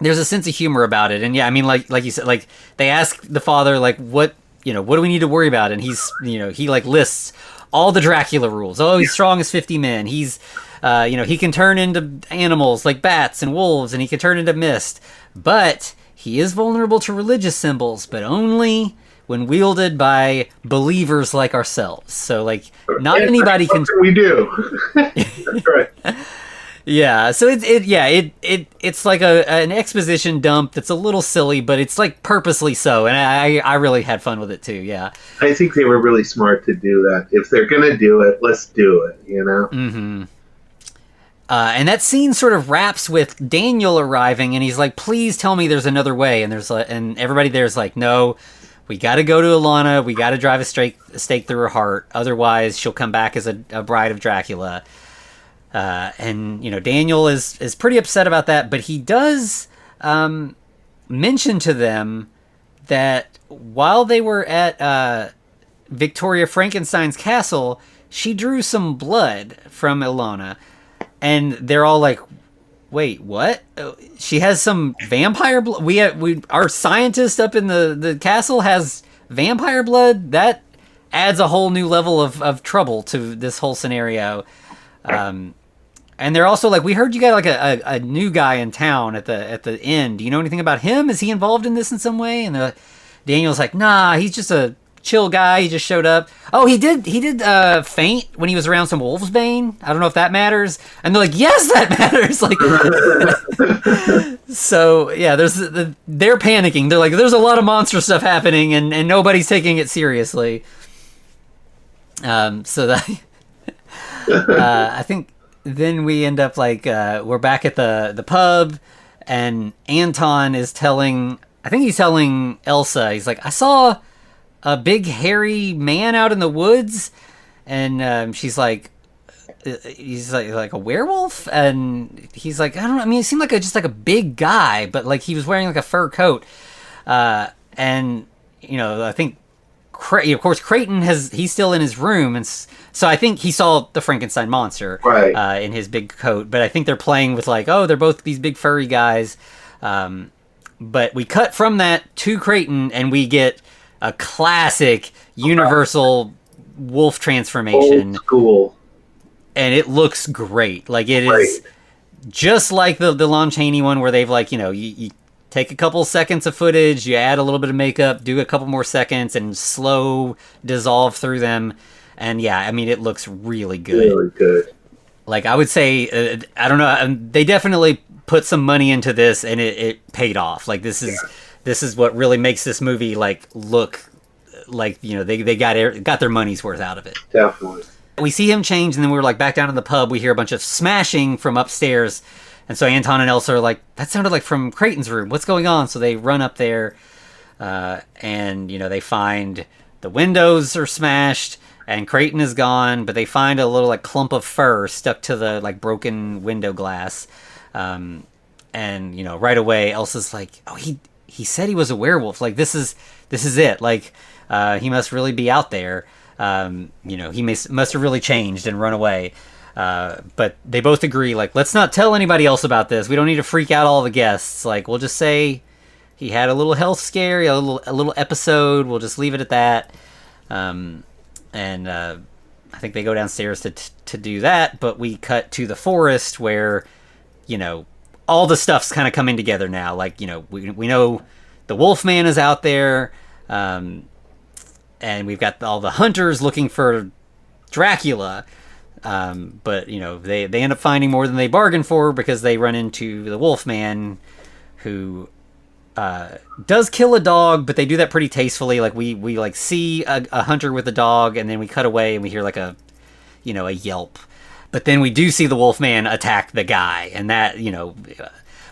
there's a sense of humor about it. And yeah, I mean, like you said, like they ask the father, like, what do we need to worry about? And he's, he like lists all the Dracula rules. Oh, he's strong as 50 men. He's, he can turn into animals like bats and wolves, and he can turn into mist. But he is vulnerable to religious symbols, but only when wielded by believers like ourselves. So, like, not anybody can. We do. That's right. Yeah. So it's like an exposition dump that's a little silly, but it's like purposely so, and I really had fun with it too. Yeah. I think they were really smart to do that. If they're gonna do it, let's do it. Mm-hmm. And that scene sort of wraps with Daniel arriving, and he's like, "Please tell me there's another way." And and everybody there's like, "No. We got to go to Alana. We got to drive a stake through her heart. Otherwise, she'll come back as a bride of Dracula." And Daniel is pretty upset about that, but he does mention to them that while they were at Victoria Frankenstein's castle, she drew some blood from Ilana, and they're all like, "Wait, what? She has some vampire blood? Our scientist up in the castle has vampire blood? That adds a whole new level of trouble to this whole scenario." And they're also like, "We heard you got like a new guy in town at the inn. Do you know anything about him? Is he involved in this in some way?" And Daniel's like, "Nah, he's just a chill guy. He just showed up. Oh, he did faint when he was around some wolfsbane. I don't know if that matters." And they're like, "Yes, that matters." Like, so yeah, they're panicking. They're like, "There's a lot of monster stuff happening, and nobody's taking it seriously." So that I think then we end up like we're back at the pub, and Anton is telling Elsa, he's like, "I saw a big hairy man out in the woods," and she's like, he's like a werewolf, and he's like, "I don't know, I mean, it seemed like just like a big guy, but like he was wearing like a fur coat," and I think of course, he's still in his room, and so I think he saw the Frankenstein monster in his big coat. But I think they're playing with like, oh, they're both these big furry guys. But we cut from that to Creighton, and we get a classic Universal wolf transformation. Old school. And it looks great. Like, it is just like the Lon Chaney one, where they've like, you take a couple seconds of footage, you add a little bit of makeup, do a couple more seconds, and slow dissolve through them. And yeah, I mean, it looks really good. Really good. Like, I would say, I don't know, they definitely put some money into this, and it paid off. Like, this is what really makes this movie like look like, they got their money's worth out of it. Definitely. We see him change, and then we're like back down in the pub. We hear a bunch of smashing from upstairs, and so Anton and Elsa are like, "That sounded like from Creighton's room. What's going on?" So they run up there, and they find the windows are smashed, and Creighton is gone. But they find a little like clump of fur stuck to the like broken window glass, and right away Elsa's like, "Oh, he said he was a werewolf. Like, this is it. Like, he must really be out there." He must have really changed and run away. But they both agree, like, let's not tell anybody else about this. We don't need to freak out all the guests. Like, we'll just say he had a little health scare, a little episode. We'll just leave it at that. I think they go downstairs to do that. But we cut to the forest where, all the stuff's kind of coming together now. Like, we know the Wolfman is out there. And we've got all the hunters looking for Dracula. But, they end up finding more than they bargained for, because they run into the Wolfman, who does kill a dog, but they do that pretty tastefully. Like, we like see a hunter with a dog, and then we cut away and we hear like a yelp. But then we do see the Wolfman attack the guy, and that,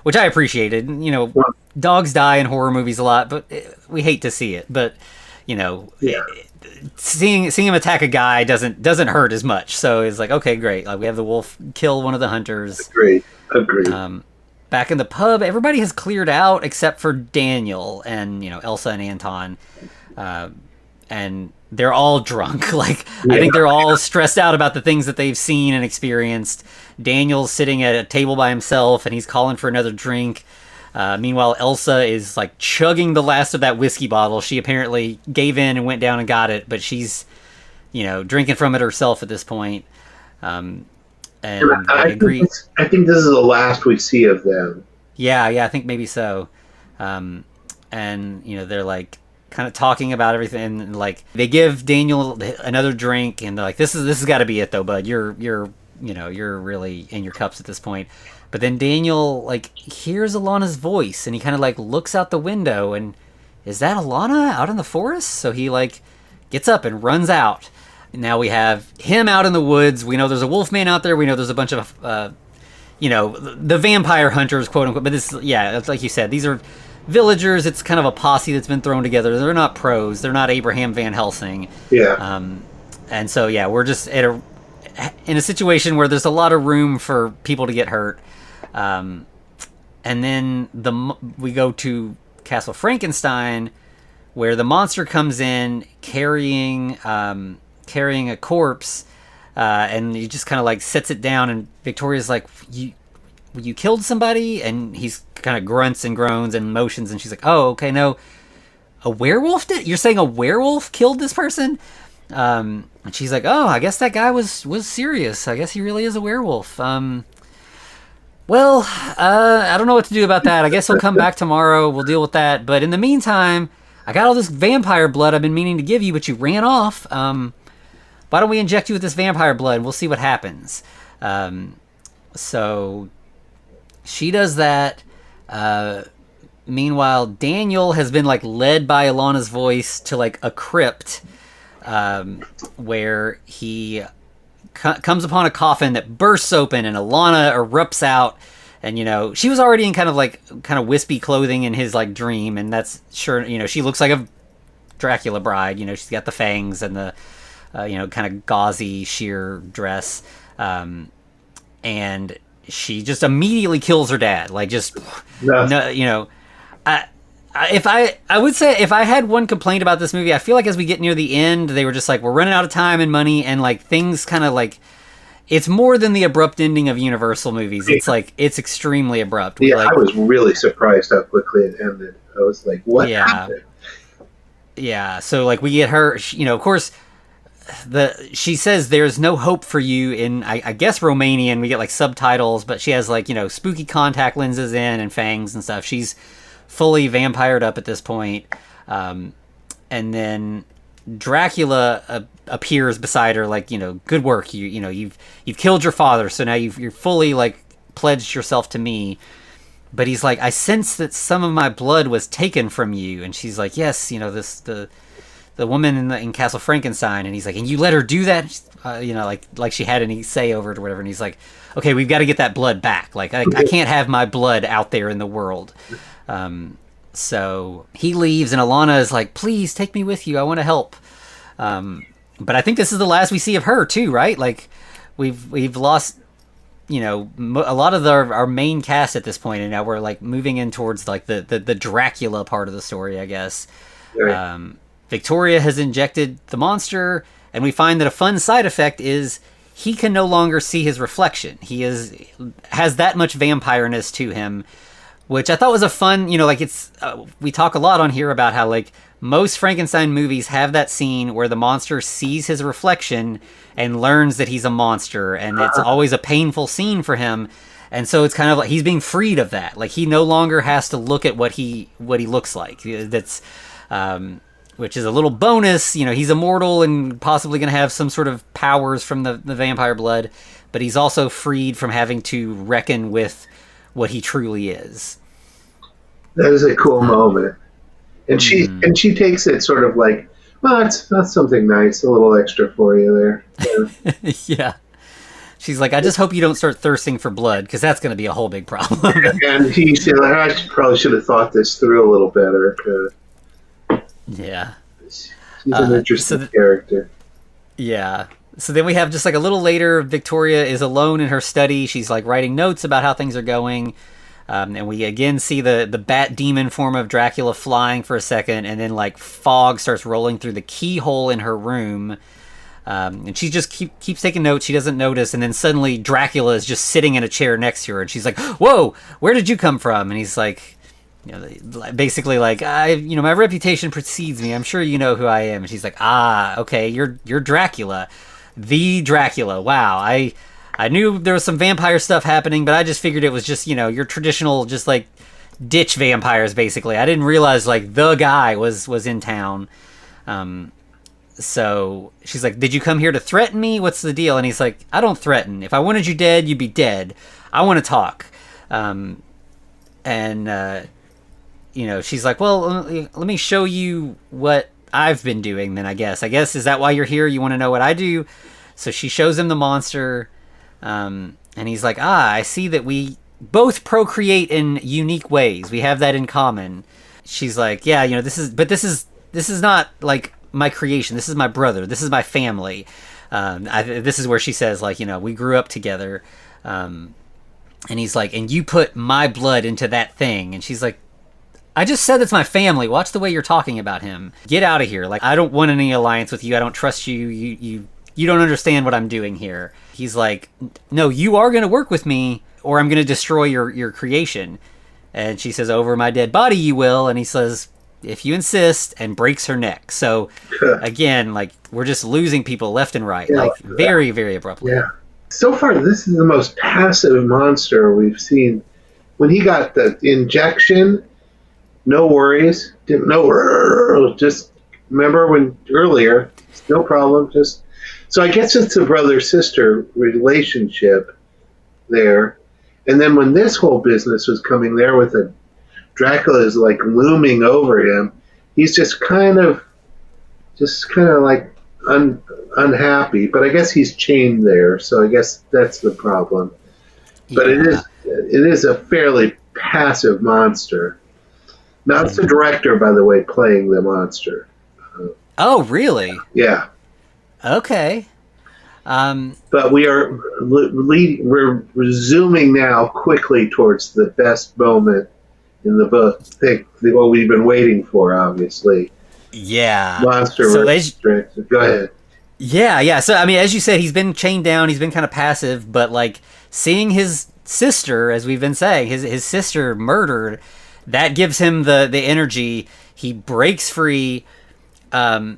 which I appreciated. Dogs die in horror movies a lot, but we hate to see it. But seeing him attack a guy doesn't hurt as much. So it's like, okay, great. Like, we have the wolf kill one of the hunters. Agreed. Back in the pub, everybody has cleared out except for Daniel and Elsa and Anton, and they're all drunk. Like, I think they're all stressed out about the things that they've seen and experienced. Daniel's sitting at a table by himself, and he's calling for another drink. Meanwhile, Elsa is like chugging the last of that whiskey bottle. She apparently gave in and went down and got it, but she's, drinking from it herself at this point. And I agree. I think this is the last we see of them. Yeah, I think maybe so. And they're like kind of talking about everything, and like they give Daniel another drink, and they're like, "This has got to be it, though, bud. You're really in your cups at this point." But then Daniel, like, hears Alana's voice, and he kind of, like, looks out the window, and is that Alana out in the forest? So he, like, gets up and runs out. And now we have him out in the woods. We know there's a Wolfman out there. We know there's a bunch of, the vampire hunters, quote-unquote. But this, it's like you said, these are villagers. It's kind of a posse that's been thrown together. They're not pros. They're not Abraham Van Helsing. Yeah. And so, we're just in a situation where there's a lot of room for people to get hurt. And then we go to Castle Frankenstein, where the monster comes in carrying a corpse, and he just kind of like sets it down, and Victoria's like, you killed somebody? And he's kind of grunts and groans and motions, and she's like, oh, okay, no, a werewolf did? You're saying a werewolf killed this person? And she's like, oh, I guess that guy was serious. I guess he really is a werewolf. Well, I don't know what to do about that. I guess he'll come back tomorrow. We'll deal with that. But in the meantime, I got all this vampire blood I've been meaning to give you, but you ran off. Why don't we inject you with this vampire blood, and we'll see what happens. So she does that. Meanwhile, Daniel has been like led by Alana's voice to like a crypt, where he comes upon a coffin that bursts open, and Alana erupts out. And, she was already in kind of wispy clothing in his, like, dream. And that's sure, she looks like a Dracula bride. She's got the fangs and the, kind of gauzy, sheer dress. And she just immediately kills her dad. Like, just, no, I would say if I had one complaint about this movie, I feel like as we get near the end, they were just like, we're running out of time and money, and like things kind of like, it's more than the abrupt ending of Universal movies. It's like, it's extremely abrupt. Yeah, like, I was really surprised how quickly it ended. I was like, what happened? Yeah, so like we get her, of course, she says there's no hope for you in, I guess, Romanian. We get like subtitles, but she has like, spooky contact lenses in and fangs and stuff. She's fully vampired up at this point. And then Dracula appears beside her, like, good work. You've killed your father, so now you're fully like pledged yourself to me. But he's like, I sense that some of my blood was taken from you. And she's like, yes, the woman in Castle Frankenstein. And he's like, and you let her do that? Like she had any say over it or whatever. And he's like, okay, we've got to get that blood back. Like, I can't have my blood out there in the world. So he leaves, and Alana is like, please take me with you. I want to help. But I think this is the last we see of her too, right? Like we've lost, a lot of our main cast at this point, and now we're like moving in towards like the Dracula part of the story, I guess. Right. Victoria has injected the monster, and we find that a fun side effect is he can no longer see his reflection. He has that much vampireness to him, which I thought was a fun, we talk a lot on here about how like most Frankenstein movies have that scene where the monster sees his reflection and learns that he's a monster, and it's always a painful scene for him. And so it's kind of like he's being freed of that. Like he no longer has to look at what he looks like. That's which is a little bonus. He's immortal and possibly going to have some sort of powers from the vampire blood, but he's also freed from having to reckon with what he truly is. That is a cool moment. And she takes it sort of like, well, that's something nice, a little extra for you there. Yeah. Yeah. She's like, I just hope you don't start thirsting for blood, because that's going to be a whole big problem. And he said, I probably should have thought this through a little better. Yeah. She's an interesting character. Yeah. So then we have just like a little later, Victoria is alone in her study. She's like writing notes about how things are going. And we again see the bat demon form of Dracula flying for a second, and then like fog starts rolling through the keyhole in her room. And she just keeps taking notes. She doesn't notice, and then suddenly Dracula is just sitting in a chair next to her, and she's like, "Whoa, where did you come from?" And he's like, basically like, my reputation precedes me. I'm sure you know who I am. And she's like, okay, you're Dracula, the Dracula. Wow, I knew there was some vampire stuff happening, but I just figured it was just, your traditional, just like ditch vampires, basically. I didn't realize like the guy was in town. So she's like, did you come here to threaten me? What's the deal? And he's like, I don't threaten. If I wanted you dead, you'd be dead. I want to talk. She's like, well, let me show you what I've been doing then, I guess. Is that why you're here? You want to know what I do? So she shows him the monster. And he's like, I see that we both procreate in unique ways. We have that in common. She's like, yeah, this is not like my creation. This is my brother. This is my family. This is where she says, like, we grew up together. And he's like, and you put my blood into that thing. And she's like, I just said that's my family. Watch the way you're talking about him. Get out of here. Like, I don't want any alliance with you. I don't trust you. You don't understand what I'm doing here. He's like, no, you are going to work with me, or I'm going to destroy your creation. And she says, over my dead body you will. And he says, if you insist, and breaks her neck. So again, like, we're just losing people left and right, like very, very abruptly. Yeah. So far, this is the most passive monster we've seen. When he got the injection, no worries. Just remember when earlier, no problem. So I guess it's a brother-sister relationship there. And then when this whole business was coming there with it, Dracula is like looming over him. He's just kind of like unhappy. But I guess he's chained there, so I guess that's the problem. But it is a fairly passive monster. Not the director, by the way, playing the monster. Oh, really? Yeah. Okay. But we're resuming now quickly towards the best moment in the book. Think what we've been waiting for, obviously. Yeah. Monster So versus Dracula. Go ahead. Yeah. So I mean, as you said, he's been chained down. He's been kind of passive, but like seeing his sister, as we've been saying, his sister murdered, that gives him the energy. He breaks free, and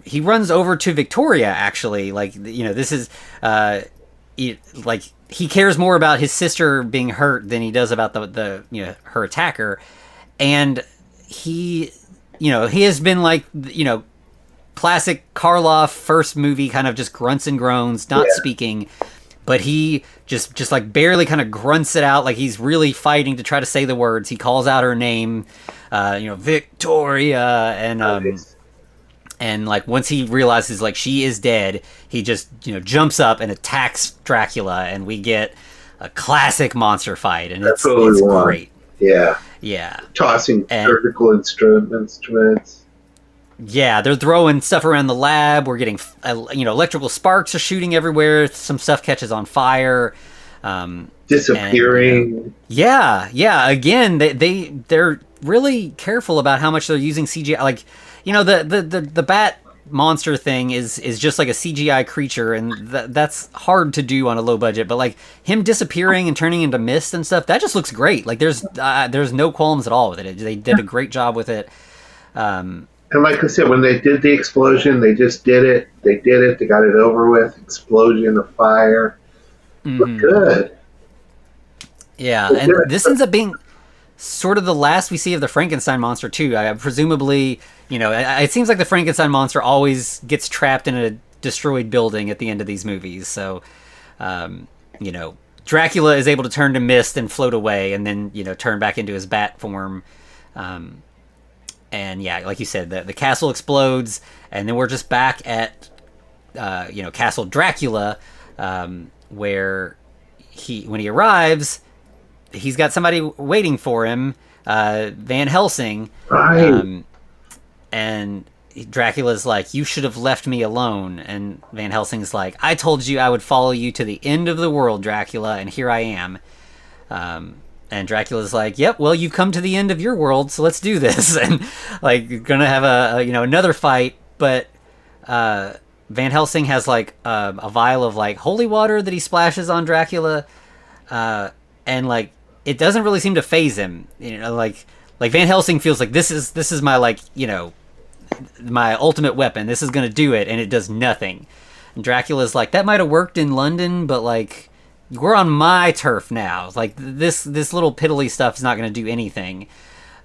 he runs over to Victoria. Actually, like, you know, this is like he cares more about his sister being hurt than he does about the you know, her attacker, and he, you know, he has been like, you know, classic Karloff first movie, kind of just grunts and groans, not speaking, but he just like barely kind of grunts it out, like he's really fighting to try to say the words. He calls out her name, you know, Victoria, and like once he realizes like she is dead, he just, you know, jumps up and attacks Dracula, and we get a classic monster fight, and it's great. Yeah. Tossing surgical instruments. Yeah, they're throwing stuff around the lab. We're getting, you know, electrical sparks are shooting everywhere. Some stuff catches on fire. Disappearing. And, yeah. Again, they're really careful about how much they're using CGI. Like, you know, the bat monster thing is just like a CGI creature, and that's hard to do on a low budget. But like him disappearing and turning into mist and stuff, that just looks great. Like there's no qualms at all with it. They did a great job with it. And like I said, when they did the explosion, they just did it. They did it. They got it over with. Explosion of fire. Looked good. Yeah, and this ends up being sort of the last we see of the Frankenstein monster too. Presumably, you know, it seems like the Frankenstein monster always gets trapped in a destroyed building at the end of these movies. So, you know, Dracula is able to turn to mist and float away, and then, you know, turn back into his bat form. And yeah, like you said, the castle explodes, and then we're just back at, you know, Castle Dracula, where when he arrives, he's got somebody waiting for him, Van Helsing, Right. And Dracula's like, "You should have left me alone," and Van Helsing's like, "I told you I would follow you to the end of the world, Dracula, and here I am." And Dracula's like, "Yep, well, you've come to the end of your world, so let's do this." And like, gonna have a you know, another fight, but Van Helsing has like a vial of like holy water that he splashes on Dracula, and like it doesn't really seem to faze him. You know, like Van Helsing feels like this is my, like, you know, my ultimate weapon. This is gonna do it, and it does nothing. And Dracula's like, "That might have worked in London, but like, we're on my turf now. Like this little piddly stuff is not going to do anything."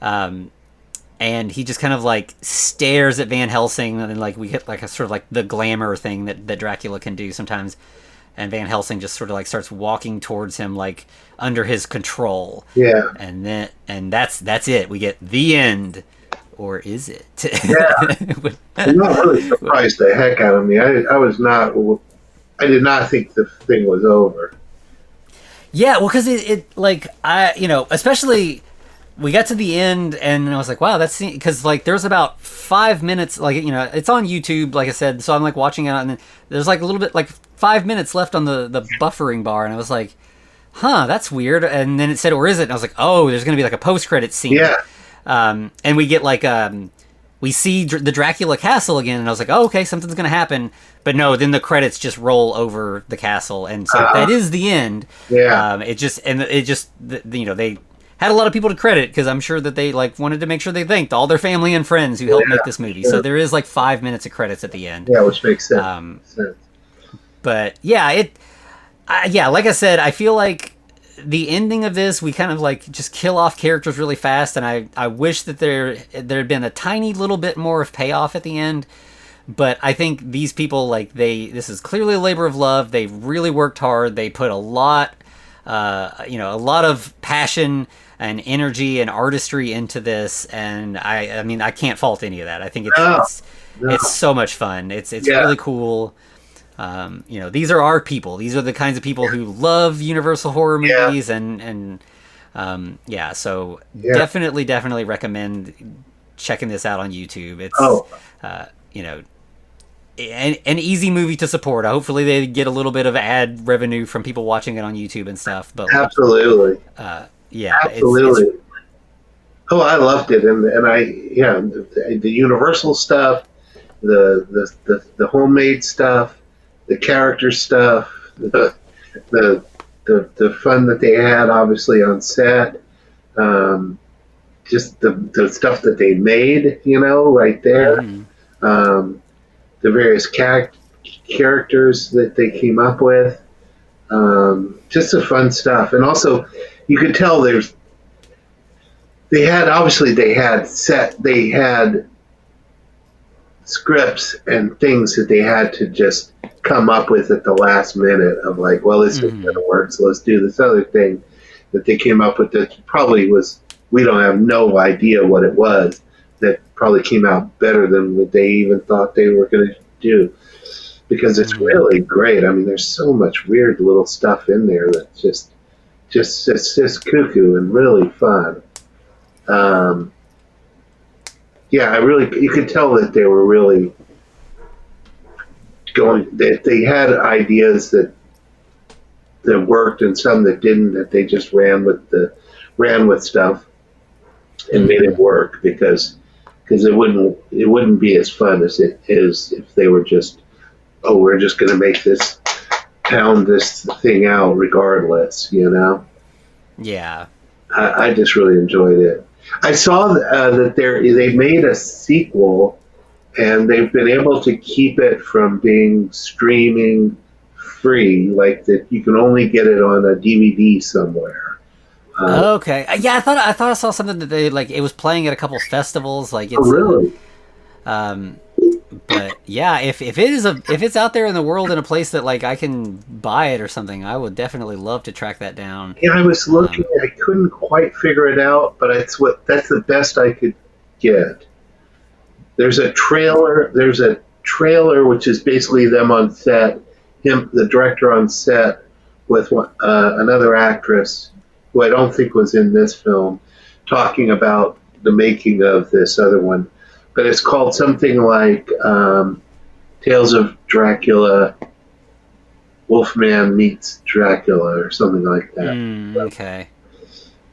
And he just kind of like stares at Van Helsing, and then like we get like a sort of like the glamour thing that Dracula can do sometimes. And Van Helsing just sort of like starts walking towards him, like under his control. Yeah. And that's it. We get the end. Or is it? Yeah. I'm not really surprised the heck out of me. I did not think the thing was over. Yeah, well, because it like, you know, especially we got to the end, and I was like, wow, that's, because like there's about 5 minutes, like, you know, it's on YouTube, like I said, so I'm like watching it, and then there's like a little bit, like 5 minutes left on the buffering bar, and I was like, huh, that's weird. And then it said, or is it? And I was like, oh, there's gonna be like a post-credit scene. Yeah. And we get like we see the Dracula castle again, and I was like, oh, okay, something's gonna happen. But no, then the credits just roll over the castle, and so that is the end. Yeah. It just you know, they had a lot of people to credit, because I'm sure that they like wanted to make sure they thanked all their family and friends who helped make this movie. Sure. So there is like 5 minutes of credits at the end. Yeah, which makes sense. But yeah, yeah, like I said, I feel like the ending of this, we kind of like just kill off characters really fast, and I wish that there had been a tiny little bit more of payoff at the end. But I think these people, like, this is clearly a labor of love. They really worked hard. They put a lot of passion and energy and artistry into this, and I mean, I can't fault any of that. I think it's so much fun. It's really cool. You know, these are our people. These are the kinds of people who love Universal horror movies, and so definitely recommend checking this out on YouTube. It's you know, an easy movie to support. Hopefully they get a little bit of ad revenue from people watching it on YouTube and stuff. But absolutely, yeah, absolutely. Oh, I loved it, and the Universal stuff, the homemade stuff, the character stuff, the the fun that they had, obviously on set, um, just the stuff that they made, right there, Hmm. the various characters that they came up with, just the fun stuff, and also you could tell they had scripts and things that they had to just come up with at the last minute of like, well, this isn't going Hmm. to work, so let's do this other thing that they came up with that probably was, we don't have no idea what it was, that probably came out better than what they even thought they were going to do, because it's Hmm. really great. I mean, there's so much weird little stuff in there that's just it's just cuckoo and really fun. Um, yeah, you could tell that they were really that they had ideas that worked and some that didn't, that they just ran with stuff and made it Hmm. work, because it wouldn't be as fun as it is if they were just, oh, we're just going to make this pound this thing out regardless. Yeah. I just really enjoyed it. I saw that they made a sequel, and they've been able to keep it from being streaming free, like that you can only get it on a DVD somewhere. Okay. Yeah, I thought I saw something that they like. It was playing at a couple festivals. Like Oh, it's really? um, but yeah, if it's out there in the world in a place that like I can buy it or something, I would definitely love to track that down. Yeah, I was looking. Um, I couldn't quite figure it out, but that's the best I could get. There's a trailer. There's a trailer which is basically them on set, the director on set with another actress who I don't think was in this film, talking about the making of this other one. But it's called something like Tales of Dracula, Wolfman meets Dracula, or something like that. okay.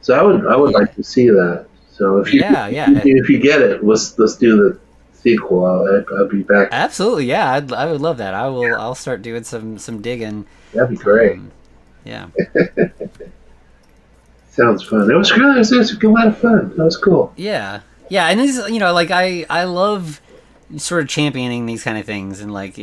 So I would Yeah. like to see that. So Yeah. Yeah. if you get it, let's do the sequel. I'll be back. Absolutely. Yeah. I would love that. I'll start doing some digging. That'd be great. Yeah. Sounds fun. It was good. It was a lot of fun. That was cool. Yeah. Yeah. And this, like I love sort of championing these kind of things and like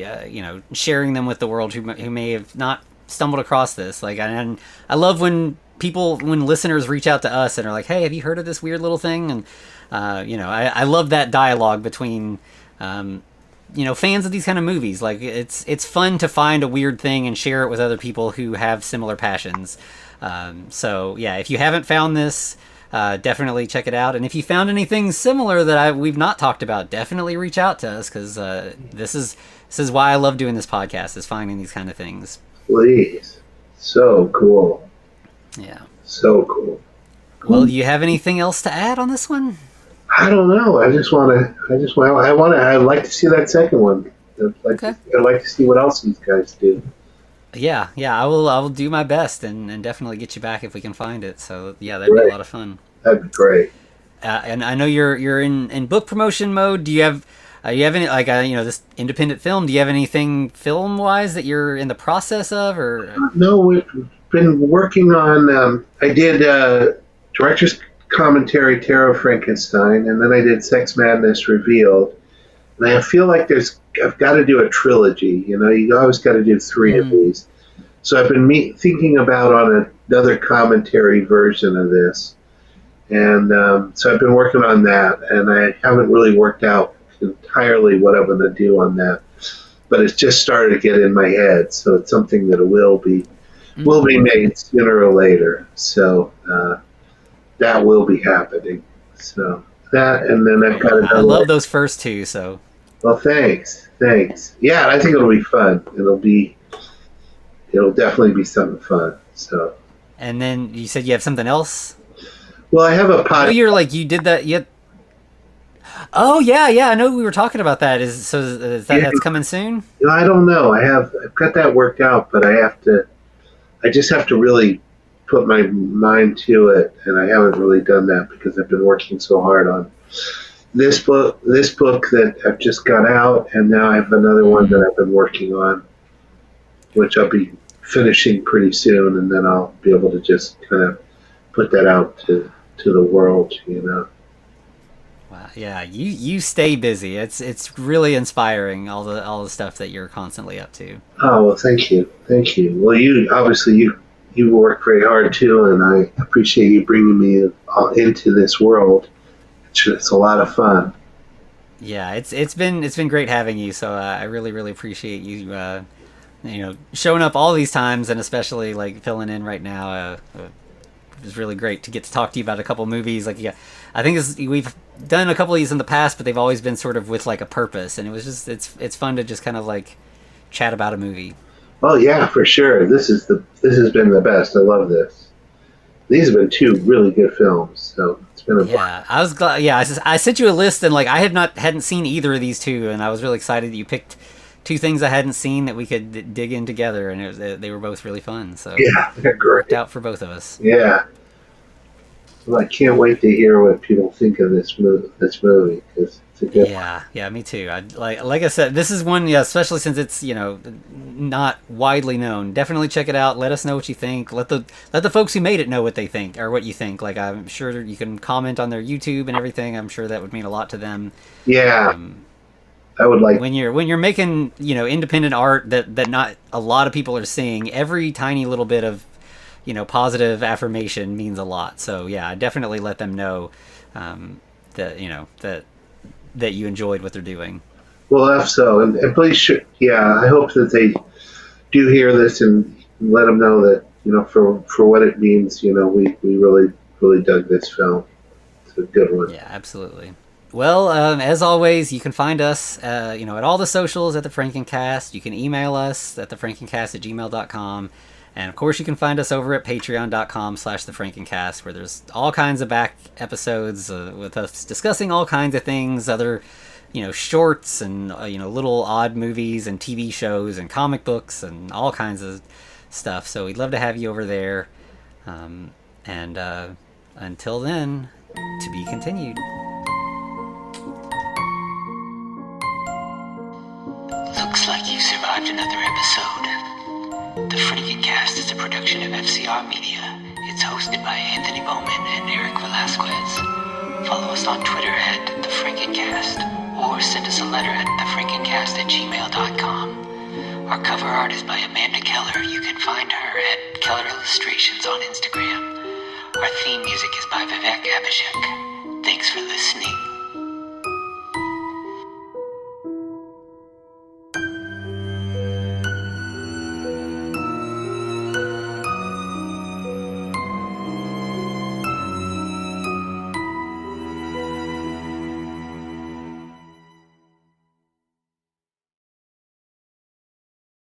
sharing them with the world who may have not stumbled across this. Like, and I love when listeners reach out to us and are like, hey, have you heard of this weird little thing? And I love that dialogue between fans of these kind of movies. Like it's fun to find a weird thing and share it with other people who have similar passions. So yeah, if you haven't found this, definitely check it out. And if you found anything similar that we've not talked about, definitely reach out to us, because this is why I love doing this podcast, is finding these kind of things. Please. So cool. Yeah. So cool. Well, do you have anything else to add on this one? I don't know. I'd like to see that second one. Okay. I'd like to see what else these guys do. Yeah, I will do my best and definitely get you back if we can find it. So yeah, that'd be a Great. lot of fun. That'd be great. And I know you're in book promotion mode. Do you have any like this independent film? Do you have anything film wise that you're in the process of, or? No, we've been working on. I did director's commentary, Tarot Frankenstein, and then I did Sex Madness Revealed. And I feel like I've got to do a trilogy. You always got to do three of these. So I've been thinking about on another commentary version of this, and so I've been working on that, and I haven't really worked out entirely what I'm going to do on that, but it's just started to get in my head. So it's something that will be made sooner or later. So that will be happening. So that, and then I've got another. I love those first two. So. Well, thanks. Yeah, I think it'll be fun. It'll definitely be something fun. So. And then you said you have something else. Well, I have a Oh, you did that yet? Oh yeah. I know we were talking about that. Is that's coming soon? I don't know. I've got that worked out, but I just have to really put my mind to it, and I haven't really done that because I've been working so hard on this book that I've just got out, and now I have another one that I've been working on, which I'll be finishing pretty soon, and then I'll be able to just kind of put that out to the world, you know. Wow, yeah, you stay busy. It's really inspiring, all the stuff that you're constantly up to. Oh, well, thank you. Well, you obviously you work very hard too, and I appreciate you bringing me into this world. It's a lot of fun. Yeah, it's been great having you. So I really appreciate you showing up all these times, and especially like filling in right now. It was really great to get to talk to you about a couple movies. Like, yeah, I think we've done a couple of these in the past, but they've always been sort of with like a purpose, and it was just it's fun to just kind of like chat about a movie. Oh yeah, for sure. This has been the best. I love this. These have been two really good films, so it's been a yeah. I was glad. Yeah, I sent you a list, and like I hadn't seen either of these two, and I was really excited that you picked two things I hadn't seen that we could dig in together, and they were both really fun. So yeah, they're great. Worked out for both of us. Yeah. Well, I can't wait to hear what people think of this movie because it's a good one. Yeah, me too. Like I said, this is one, yeah, especially since it's not widely known. Definitely check it out. Let us know what you think. Let the folks who made it know what they think or what you think. Like, I'm sure you can comment on their YouTube and everything. I'm sure that would mean a lot to them. Yeah, I would like when you're making independent art that not a lot of people are seeing. Every tiny little bit of positive affirmation means a lot. So yeah, definitely let them know that you enjoyed what they're doing. Well, if so, and please, I hope that they do hear this and let them know that for what it means. We really dug this film. It's a good one. Yeah, absolutely. Well, as always, you can find us, at all the socials at the Frankencast. You can email us at thefrankencast@gmail.com. And of course, you can find us over at patreon.com/thefrankencast, where there's all kinds of back episodes with us discussing all kinds of things, other, shorts and, little odd movies and TV shows and comic books and all kinds of stuff. So we'd love to have you over there. And until then, to be continued. Looks like you've survived another episode. The Frankencast is a production of FCR Media. It's hosted by Anthony Bowman and Eric Velasquez. Follow us on Twitter at The Frankencast, or send us a letter at thefrankencast@gmail.com. Our cover art is by Amanda Keller. You can find her at Keller Illustrations on Instagram. Our theme music is by Vivek Abhishek. Thanks for listening.